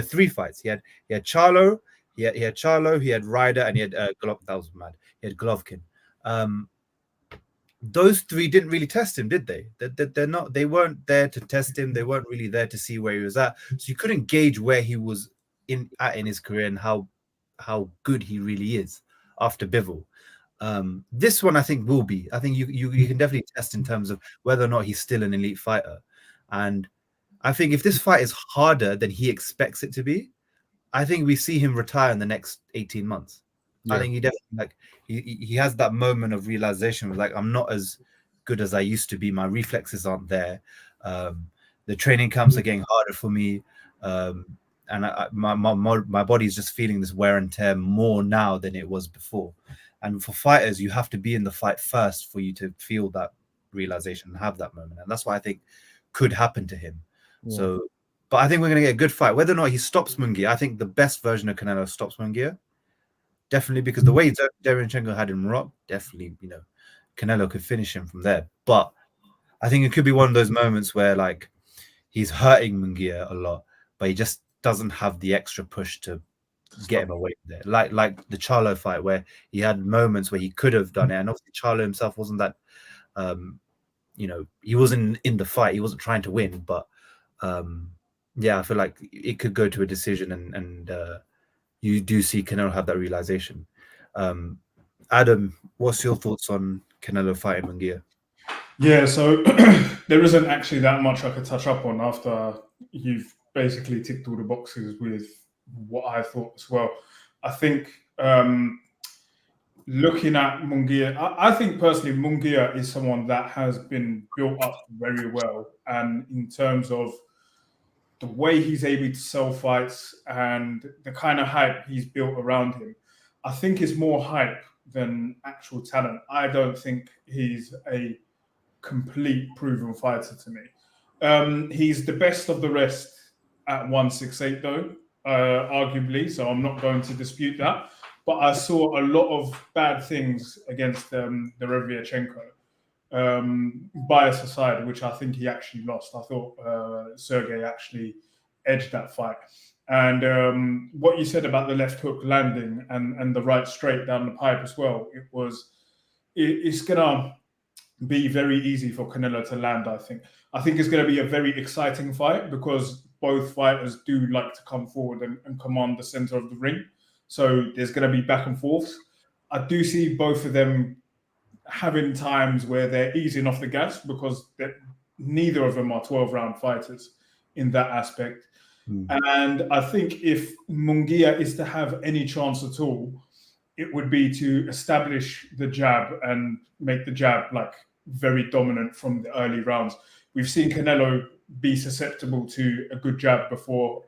three fights. He had Charlo, he had Charlo, he had Ryder, and he had that was mad. He had Golovkin. Those three didn't really test him, did they? They weren't there to test him. They weren't really there to see where he was at. So you couldn't gauge where he was in his career and how good he really is after Bivol. This one I think will be. I think you can definitely test in terms of whether or not he's still an elite fighter. And I think if this fight is harder than he expects it to be, I think we see him retire in the next 18 months. Yeah. I think he definitely he has that moment of realization of I'm not as good as I used to be. My reflexes aren't there. The training camps are getting harder for me. And my body is just feeling this wear and tear more now than it was before. And for fighters, you have to be in the fight first for you to feel that realization and have that moment. And that's what I think could happen to him. Yeah. So, but I think we're going to get a good fight. Whether or not he stops Munguia, I think the best version of Canelo stops Munguia. Definitely, because the way Derenchenko had him rocked, definitely, Canelo could finish him from there. But I think it could be one of those moments where he's hurting Munguia a lot, but he just doesn't have the extra push to get him away from there. Like the Charlo fight where he had moments where he could have done it. And obviously Charlo himself wasn't that, he wasn't in the fight. He wasn't trying to win. But I feel like it could go to a decision and you do see Canelo have that realization. Adam, what's your thoughts on Canelo fighting Munguia? Yeah, so there isn't actually that much I could touch up on after you've basically ticked all the boxes with what I thought as well. I think looking at Munguia, I think personally Munguia is someone that has been built up very well. And in terms of the way he's able to sell fights and the kind of hype he's built around him, I think is more hype than actual talent. I don't think he's a complete proven fighter to me. He's the best of the rest at 168 though, arguably, so I'm not going to dispute that. But I saw a lot of bad things against Derevyachenko. Bias aside, which I think he actually lost. I thought Sergey actually edged that fight. And what you said about the left hook landing and the right straight down the pipe as well, it's going to be very easy for Canelo to land, I think. I think it's going to be a very exciting fight because both fighters do like to come forward and command the center of the ring. So there's going to be back and forths. I do see both of them having times where they're easing off the gas because neither of them are 12-round fighters in that aspect. And I think if Munguia is to have any chance at all, it would be to establish the jab and make the jab like very dominant from the early rounds. We've seen Canelo be susceptible to a good jab before.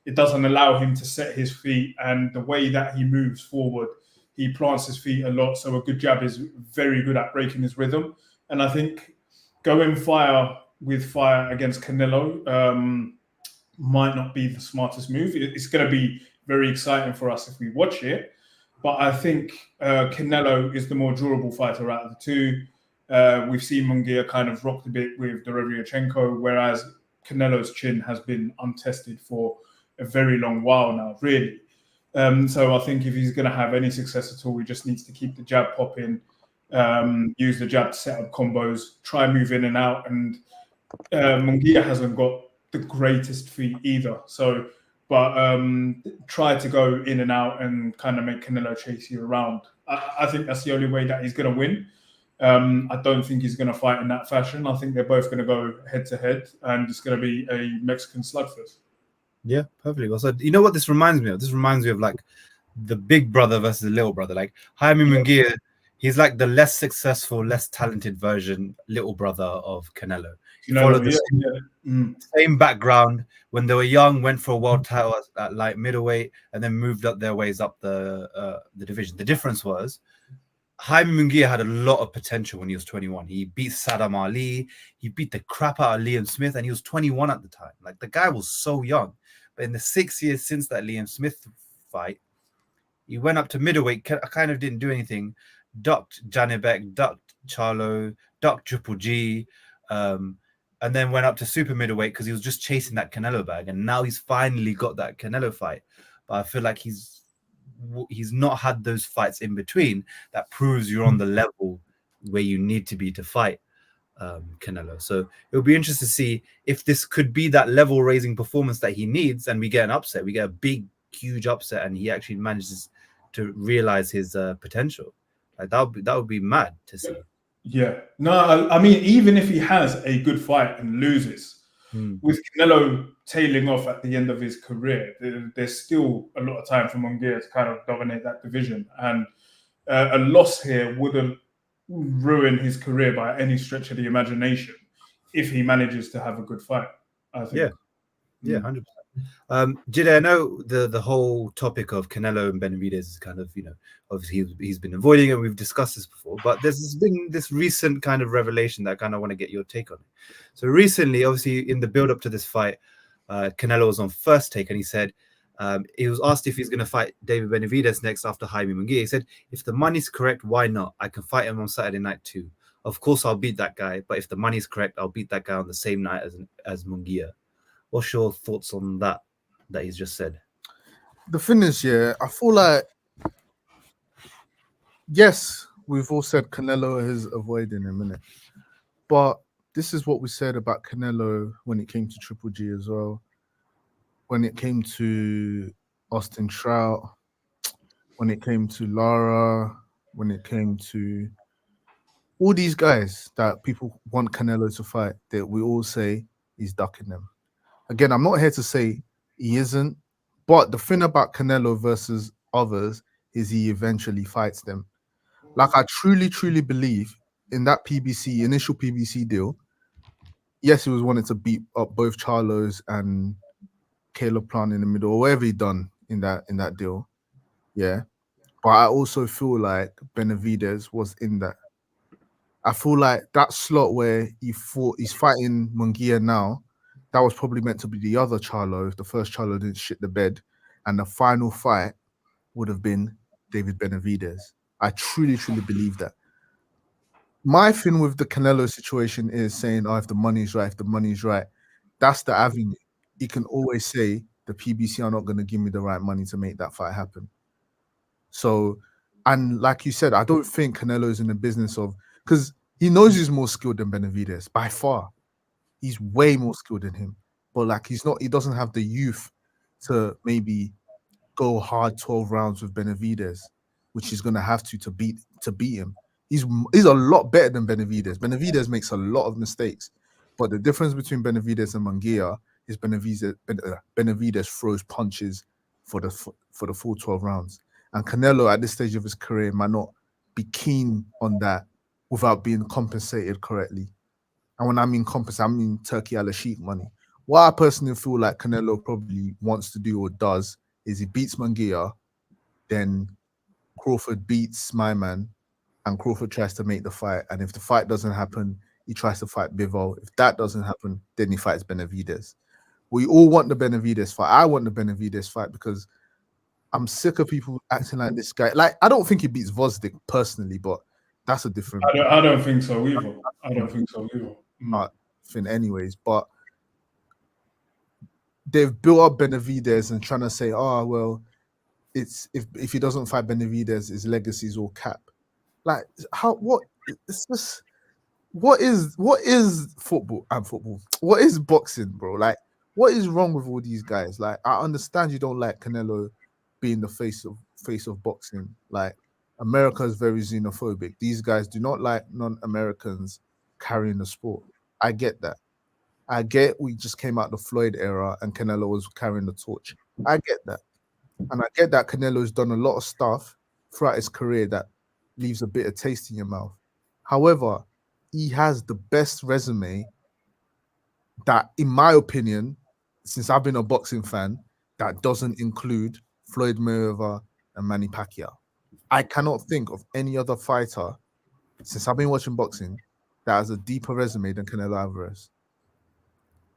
It doesn't allow him to set his feet, and the way that he moves forward, he plants his feet a lot. So a good jab is very good at breaking his rhythm. And I think going fire with fire against Canelo might not be the smartest move. It's going to be very exciting for us if we watch it. But I think Canelo is the more durable fighter out of the two. We've seen Munguia kind of rocked a bit with Derevyanchenko, whereas Canelo's chin has been untested for a very long while now, really. So I think if he's going to have any success at all, he just needs to keep the jab popping, use the jab to set up combos, try move in and out. And Munguia hasn't got the greatest feet either. So, but try to go in and out and kind of make Canelo chase you around. I think that's the only way that he's going to win. I don't think he's going to fight in that fashion. I think they're both going to go head to head, and it's going to be a Mexican slugfest. Yeah, perfectly well said. You know what this reminds me of? This reminds me of like the big brother versus the little brother. Like Jaime Munguia, he's like the less successful, less talented version, little brother of Canelo. He followed the same background. When they were young, went for a world title at light middleweight, and then moved up their ways up the division. The difference was Jaime Munguia had a lot of potential when he was 21. He beat Saddam Ali. He beat the crap out of Liam Smith, and he was 21 at the time. Like, the guy was so young. But in the 6 years since that Liam Smith fight, he went up to middleweight, kind of didn't do anything, ducked Janibek, ducked Charlo, ducked Triple G, and then went up to super middleweight because he was just chasing that Canelo bag. And now he's finally got that Canelo fight. But I feel like he's not had those fights in between that proves you're on the level where you need to be to fight Canelo. So it'll be interesting to see if this could be that level raising performance that he needs, and we get an upset, we get a big, huge upset, and he actually manages to realize his potential. Like that would be mad to see. Yeah, no, I mean, even if he has a good fight and loses, with Canelo tailing off at the end of his career, there's still a lot of time for Munguia to kind of dominate that division, and a loss here wouldn't ruin his career by any stretch of the imagination if he manages to have a good fight, I think. Yeah, 100%. Jide, I know the whole topic of Canelo and Benavidez is kind of, obviously he's been avoiding it. We've discussed this before, but there's been this recent kind of revelation that I kind of want to get your take on it. So recently, obviously in the build up to this fight, Canelo was on First Take, and he said he was asked if he's going to fight David Benavidez next after Jaime Munguia. He said, if the money's correct, why not? I can fight him on Saturday night too. Of course, I'll beat that guy, but if the money's correct, I'll beat that guy on the same night as Munguia. What's your thoughts on that he's just said? The thing is, I feel like, yes, we've all said Canelo is avoiding him, innit? But this is what we said about Canelo when it came to Triple G as well, when it came to Austin Trout, when it came to Lara, when it came to all these guys that people want Canelo to fight, that we all say he's ducking them. Again, I'm not here to say he isn't, but the thing about Canelo versus others is he eventually fights them. Like, I truly, truly believe in that initial PBC deal. Yes, he was wanting to beat up both Charlos and Caleb Plant in the middle, or whatever he done in that deal. Yeah. But I also feel like Benavidez was in that. I feel like that slot where he's fighting Munguia now, that was probably meant to be the other Charlo if the first Charlo didn't shit the bed, and the final fight would have been David Benavidez. I truly, truly believe that. My thing with the Canelo situation is saying, if the money's right, that's the avenue. He can always say the PBC are not going to give me the right money to make that fight happen. So, and like you said, I don't think Canelo is in the business of, because he knows he's more skilled than Benavidez by far. He's way more skilled than him, but like he doesn't have the youth to maybe go hard 12 rounds with Benavidez, which he's gonna have to beat him. He's a lot better than Benavidez. Benavidez makes a lot of mistakes, but the difference between Benavidez and Munguia is Benavidez throws punches for the full 12 rounds. And Canelo at this stage of his career might not be keen on that without being compensated correctly. And when I mean compensate, I mean Turkey a la Sheik money. What I personally feel like Canelo probably wants to do or does is he beats Munguia, then Crawford beats my man, and Crawford tries to make the fight. And if the fight doesn't happen, he tries to fight Bivol. If that doesn't happen, then he fights Benavidez. We all want the Benavidez fight. I want the Benavidez fight because I'm sick of people acting like this guy. Like, I don't think he beats Vosdik personally, but that's a different. I don't think so either. I don't think so either. Thing, anyways. But they've built up Benavidez and trying to say, oh well, it's if he doesn't fight Benavidez, his legacy's all cap. Like, how? What? It's just what is football and football? What is boxing, bro? Like, what is wrong with all these guys? Like, I understand you don't like Canelo being the face of boxing. Like, America is very xenophobic. These guys do not like non-Americans carrying the sport. I get that. I get we just came out the Floyd era and Canelo was carrying the torch. I get that. And I get that Canelo's done a lot of stuff throughout his career that leaves a bitter taste in your mouth. However, he has the best resume that, in my opinion, since I've been a boxing fan, that doesn't include Floyd Mayweather and Manny Pacquiao. I cannot think of any other fighter since I've been watching boxing that has a deeper resume than Canelo Alvarez.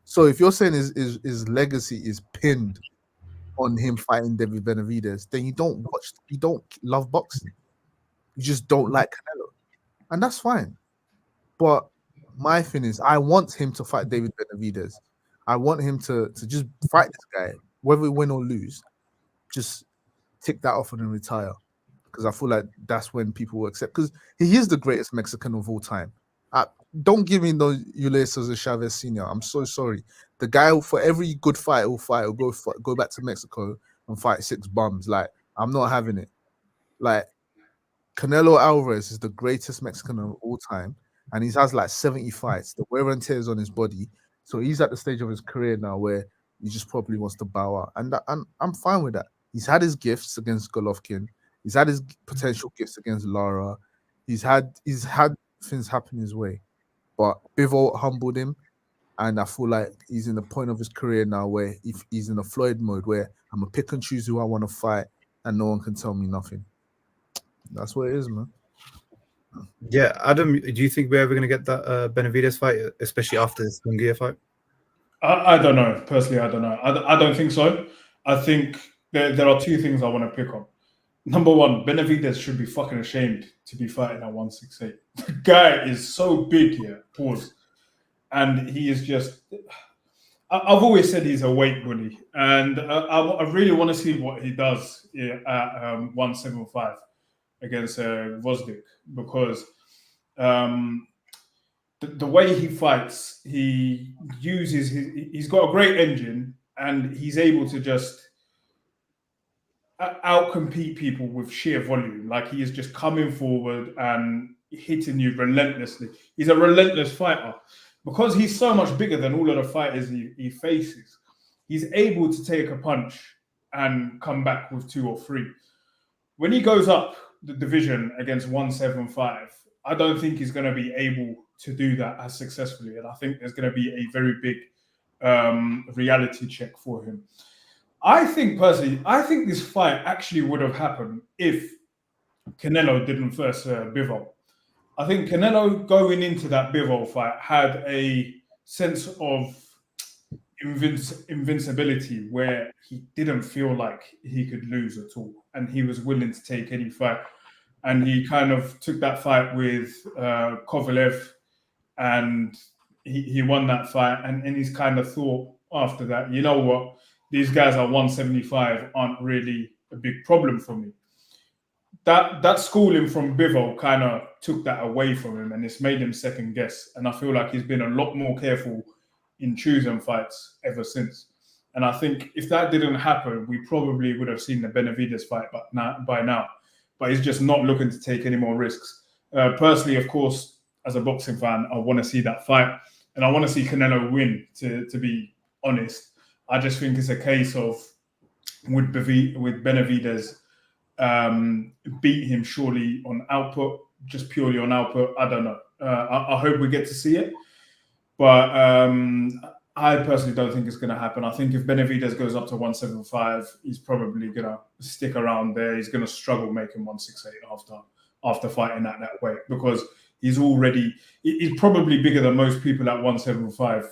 So if you're saying his legacy is pinned on him fighting David Benavidez, then you don't love boxing. You just don't like Canelo. And that's fine. But my thing is, I want him to fight David Benavidez. I want him to just fight this guy, whether we win or lose, just tick that off and then retire. Because I feel like that's when people will accept. Because he is the greatest Mexican of all time. Don't give me no Ulysses Cesar Chavez Sr. I'm so sorry. The guy, for every good fight he'll fight, will go back to Mexico and fight 6 bums. Like, I'm not having it. Like, Canelo Alvarez is the greatest Mexican of all time, and he has like 70 fights. The wear and tear is on his body, so he's at the stage of his career now where he just probably wants to bow out, and I'm fine with that. He's had his gifts against Golovkin. He's had his potential gifts against Lara. He's had things happen his way, but Bivol humbled him, and I feel like he's in the point of his career now where if he's in a Floyd mode where I'm gonna pick and choose who I want to fight, and no one can tell me nothing. That's what it is, man. Yeah, Adam, do you think we're ever going to get that Benavidez fight, especially after this Munguia fight? I don't know. Personally, I don't know. I don't think so. I think there are 2 things I want to pick on. Number one, Benavidez should be fucking ashamed to be fighting at 168. The guy is so big here, pause. And he is just... I've always said he's a weight bully. And I really want to see what he does at 175 against Vosdik, because the way he fights, he uses he's got a great engine, and he's able to just outcompete people with sheer volume. Like, he is just coming forward and hitting you relentlessly. He's a relentless fighter. Because he's so much bigger than all of the fighters he faces, he's able to take a punch and come back with 2 or 3. When he goes up the division against 175, I don't think he's going to be able to do that as successfully. And I think there's going to be a very big reality check for him. I think this fight actually would have happened if Canelo didn't first Bivol. I think Canelo going into that Bivol fight had a sense of invincibility where he didn't feel like he could lose at all, and he was willing to take any fight. And he kind of took that fight with Kovalev, and he won that fight. And he's kind of thought after that, you know what, these guys at 175 aren't really a big problem for me. That schooling from Bivol kind of took that away from him, and it's made him second guess. And I feel like he's been a lot more careful in choosing fights ever since. And I think if that didn't happen, we probably would have seen the Benavidez fight by now. But he's just not looking to take any more risks. Personally, of course, as a boxing fan, I want to see that fight. And I want to see Canelo win to be honest. I just think it's a case of would Benavidez beat him surely on output, just purely on output. I don't know. I hope we get to see it, but I personally don't think it's going to happen. I think if Benavidez goes up to 175, he's probably going to stick around there. He's going to struggle making 168 after fighting at that weight, because he's probably bigger than most people at 175,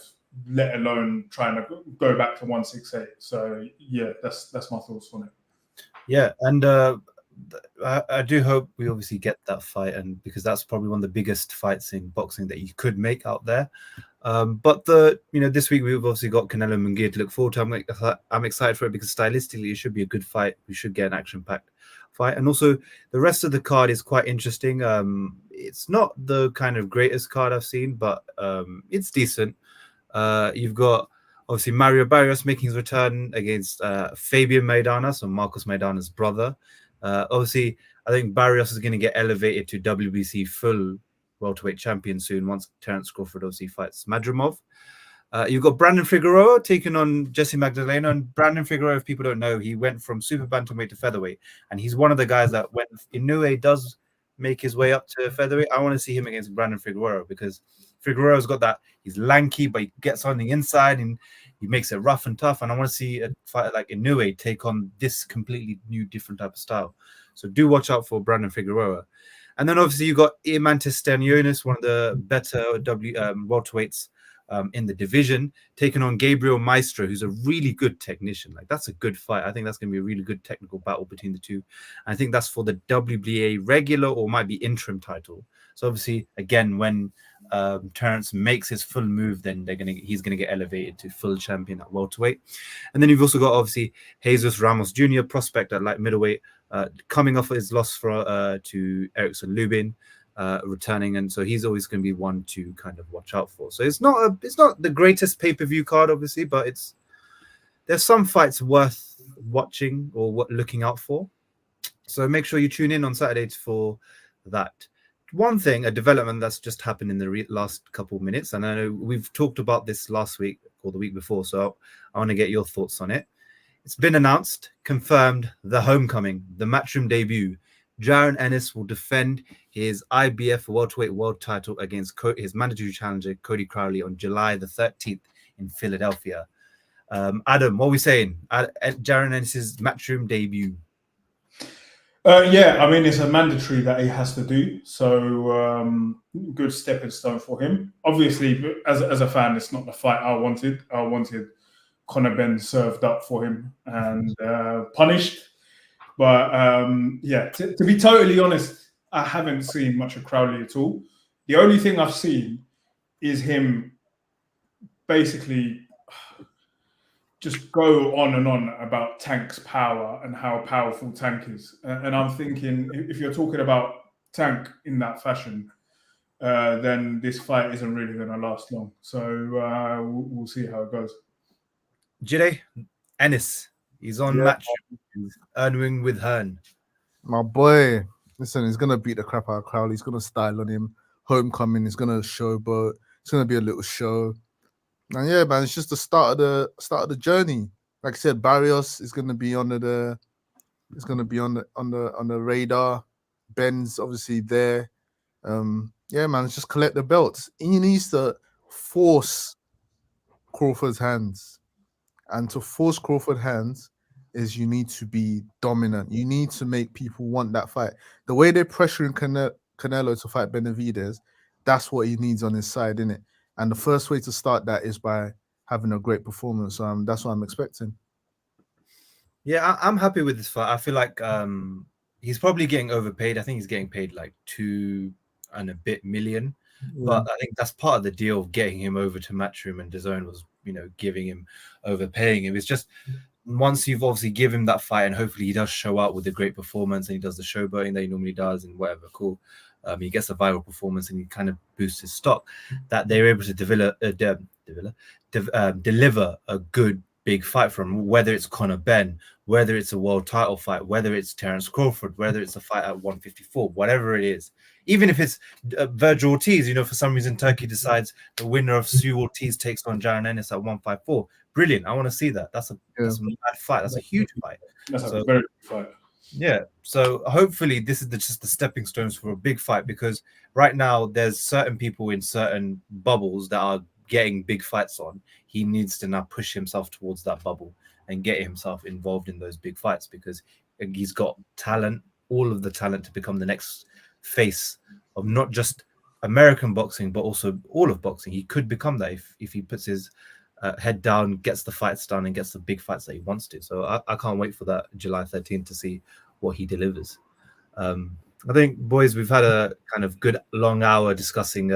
let alone trying to go back to 168. So yeah, that's my thoughts on it. Yeah, and I do hope we obviously get that fight, and because that's probably one of the biggest fights in boxing that you could make out there. But this week we've obviously got Canelo and Munguia to look forward to. I'm excited for it because stylistically it should be a good fight. We should get an action-packed fight, and also the rest of the card is quite interesting. It's not the kind of greatest card I've seen, but it's decent. You've got obviously Mario Barrios making his return against Fabian Maidana, so Marcos Maidana's brother. Obviously, I think Barrios is going to get elevated to WBC full welterweight champion soon once Terence Crawford obviously fights Madrimov. You've got Brandon Figueroa taking on Jesse Magdalena. And Brandon Figueroa, if people don't know, he went from super bantamweight to featherweight. And he's one of the guys that when Inoue does make his way up to featherweight, I want to see him against Brandon Figueroa, because Figueroa's got that. He's lanky, but he gets on the inside and he makes it rough and tough. And I want to see a fighter like Inoue take on this completely new, different type of style. So do watch out for Brandon Figueroa. And then obviously you got Imantis Stanionis, one of the better welterweights in the division, taking on Gabriel Maestro, who's a really good technician. Like, that's a good fight. I think that's going to be a really good technical battle between the two. I think that's for the WBA regular or might be interim title. So obviously, again, when Terence makes his full move, then he's gonna get elevated to full champion at welterweight. And then you've also got obviously Jesus Ramos Jr., prospect at light middleweight, coming off his loss to Erickson Lubin, returning, and so he's always going to be one to kind of watch out for. So it's not the greatest pay-per-view card, obviously, but there's some fights worth watching or looking out for. So make sure you tune in on Saturdays for that. One thing, a development that's just happened in the last couple of minutes, and I know we've talked about this last week or the week before, so I want to get your thoughts on it. It's been announced, confirmed, the homecoming, the Matchroom debut. Jaron Ennis will defend his IBF welterweight world title against his mandatory challenger, Cody Crowley, on July the 13th in Philadelphia. Adam, what are we saying? Jaron Ennis's Matchroom debut. Yeah, I mean, it's a mandatory that he has to do. So good stepping stone for him. Obviously, as a fan, it's not the fight I wanted. I wanted Conor Benn served up for him and punished. But yeah, to be totally honest, I haven't seen much of Crowley at all. The only thing I've seen is him basically just go on and on about Tank's power and how powerful Tank is. And I'm thinking, if you're talking about Tank in that fashion, then this fight isn't really going to last long. So we'll see how it goes. Jide Ennis, he's on match. Earning with Hearn. My boy, listen, he's going to beat the crap out of Crowley. He's going to style on him. Homecoming, he's going to showboat. It's going to be a little show. And yeah, man, it's just the start of the journey. Like I said, Barrios is going to be on the radar. Ben's obviously there. Yeah, man, just collect the belts. He needs to force Crawford's hands, and to force Crawford's hands is you need to be dominant. You need to make people want that fight. The way they're pressuring Canelo to fight Benavidez, that's what he needs on his side, innit? And the first way to start that is by having a great performance. That's what I'm expecting. Yeah, I'm happy with this fight. I feel like he's probably getting overpaid. I think he's getting paid like $2 and a bit million. Yeah. But I think that's part of the deal of getting him over to Matchroom, and DAZN was, giving him, overpaying him. It's just once you've obviously given him that fight, and hopefully he does show up with a great performance, and he does the showboating that he normally does and whatever, cool. He gets a viral performance and he kind of boosts his stock, that they're able to deliver a good big fight from, whether it's Conor Benn, whether it's a world title fight, whether it's Terence Crawford, whether it's a fight at 154, whatever it is. Even if it's Virgil Ortiz, for some reason Turkey decides the winner of Sue Ortiz takes on Jaron Ennis at 154. brilliant. I want to see that. That's a mad fight. That's a huge fight. That's a very good fight. Yeah. So hopefully this is just the stepping stones for a big fight, because right now there's certain people in certain bubbles that are getting big fights on. He needs to now push himself towards that bubble and get himself involved in those big fights, because he's got talent, all of the talent to become the next face of not just American boxing, but also all of boxing. He could become that if he puts his head down, gets the fights done, and gets the big fights that he wants to. So I can't wait for that July 13th to see what he delivers. I think, boys, we've had a kind of good long hour discussing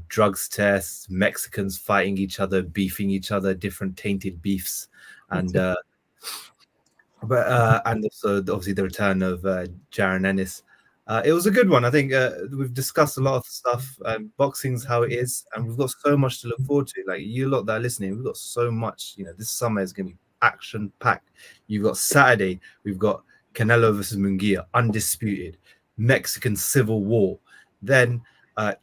drugs tests, Mexicans fighting each other, beefing each other, different tainted beefs, and and also obviously the return of Jaron Ennis. It was a good one. I think we've discussed a lot of stuff. Boxing's how it is, and we've got so much to look forward to. Like, you lot that are listening, we've got so much. This summer is going to be action packed. You've got Saturday, we've got Canelo versus Munguia, undisputed, Mexican Civil War. Then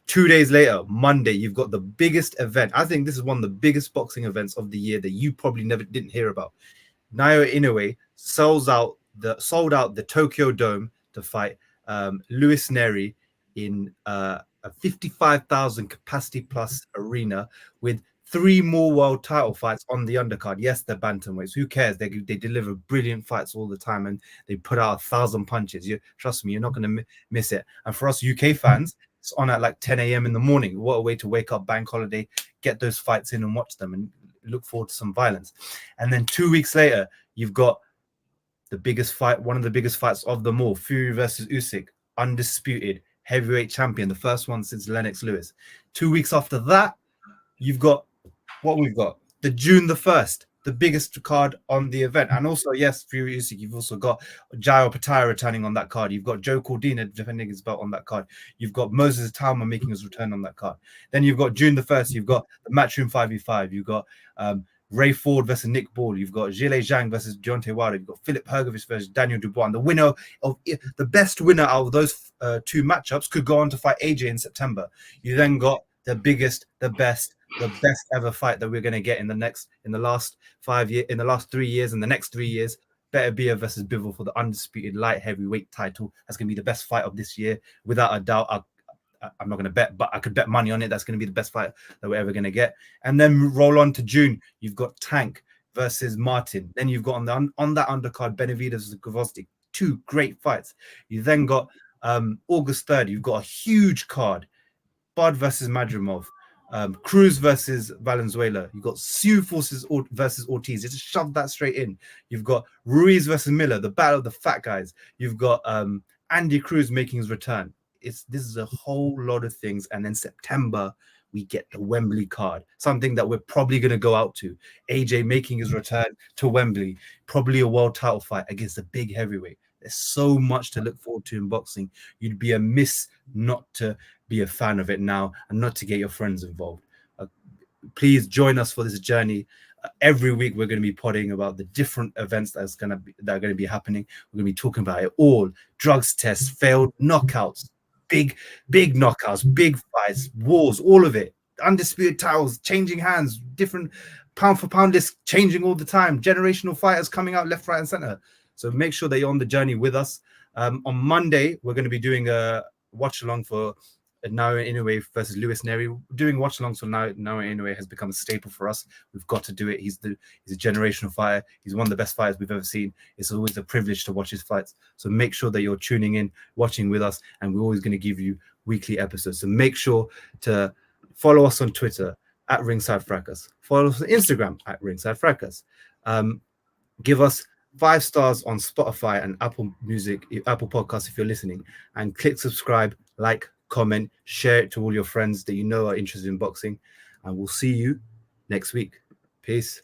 2 days later, Monday, you've got the biggest event. I think this is one of the biggest boxing events of the year that you probably didn't hear about. Naoya Inoue sold out the Tokyo Dome to fight Luis Neri in a 55,000 capacity plus arena with 3 more world title fights on the undercard. Yes, they're bantamweights. Who cares? They deliver brilliant fights all the time, and they put out 1,000 punches. Trust me, you're not going to miss it. And for us UK fans, it's on at like 10 a.m. in the morning. What a way to wake up, bank holiday, get those fights in and watch them and look forward to some violence. And then 2 weeks later, you've got the biggest fight, one of the biggest fights of them all, Fury versus Usyk, undisputed heavyweight champion, the first one since Lennox Lewis. 2 weeks after that, you've got what we've got, the June the 1st, the biggest card on the event. And also, yes, Fury Usyk, you've also got Jairo Pataya returning on that card. You've got Joe Cordina defending his belt on that card. You've got Moses Talma making his return on that card. Then you've got June the 1st, you've got the Matchroom 5v5. You've got Ray Ford versus Nick Ball. You've got Zhile Zhang versus Deontay Wilder. You've got Philip Hergovich versus Daniel Dubois. And the best winner out of those 2 matchups could go on to fight AJ in September. You then got the biggest, the best ever fight that we're going to get in the last 5 years, in the last 3 years, in the next 3 years. Beterbiev versus Bivol for the undisputed light heavyweight title. That's going to be the best fight of this year, without a doubt. I'm not going to bet, but I could bet money on it. That's going to be the best fight that we're ever going to get. And then roll on to June. You've got Tank versus Martin. Then you've got on that undercard, Benavidez versus Gvozdyk. 2 great fights. You then got August 3rd. You've got a huge card. Bud versus Madrimov. Cruz versus Valenzuela. You've got Sioux versus Ortiz. Just shove that straight in. You've got Ruiz versus Miller, the battle of the fat guys. You've got Andy Cruz making his return. This is a whole lot of things. And then September, we get the Wembley card, something that we're probably going to go out to. AJ making his return to Wembley, probably a world title fight against a big heavyweight. There's so much to look forward to in boxing. You'd be amiss not to be a fan of it now and not to get your friends involved. Please join us for this journey. Every week we're going to be podding about the different events that are going to be happening. We're going to be talking about it all: drugs tests, failed knockouts, big knockouts, big fights, wars, all of it. Undisputed titles changing hands, different pound for pound lists changing all the time, generational fighters coming out left, right, and center. So make sure that you're on the journey with us. On Monday, we're going to be doing a watch along for Naoya Inoue versus Luis Neri. Doing watch alongs for Naoya Inoue has become a staple for us. We've got to do it. He's a generational fighter. He's one of the best fighters we've ever seen. It's always a privilege to watch his fights. So make sure that you're tuning in, watching with us, and we're always going to give you weekly episodes. So make sure to follow us on Twitter at Ringside Fracas. Follow us on Instagram at Ringside Fracas. Give us 5 stars on Spotify and Apple Music, Apple Podcasts if you're listening, and click subscribe, like, comment, share it to all your friends that you know are interested in boxing, and we'll see you next week. Peace.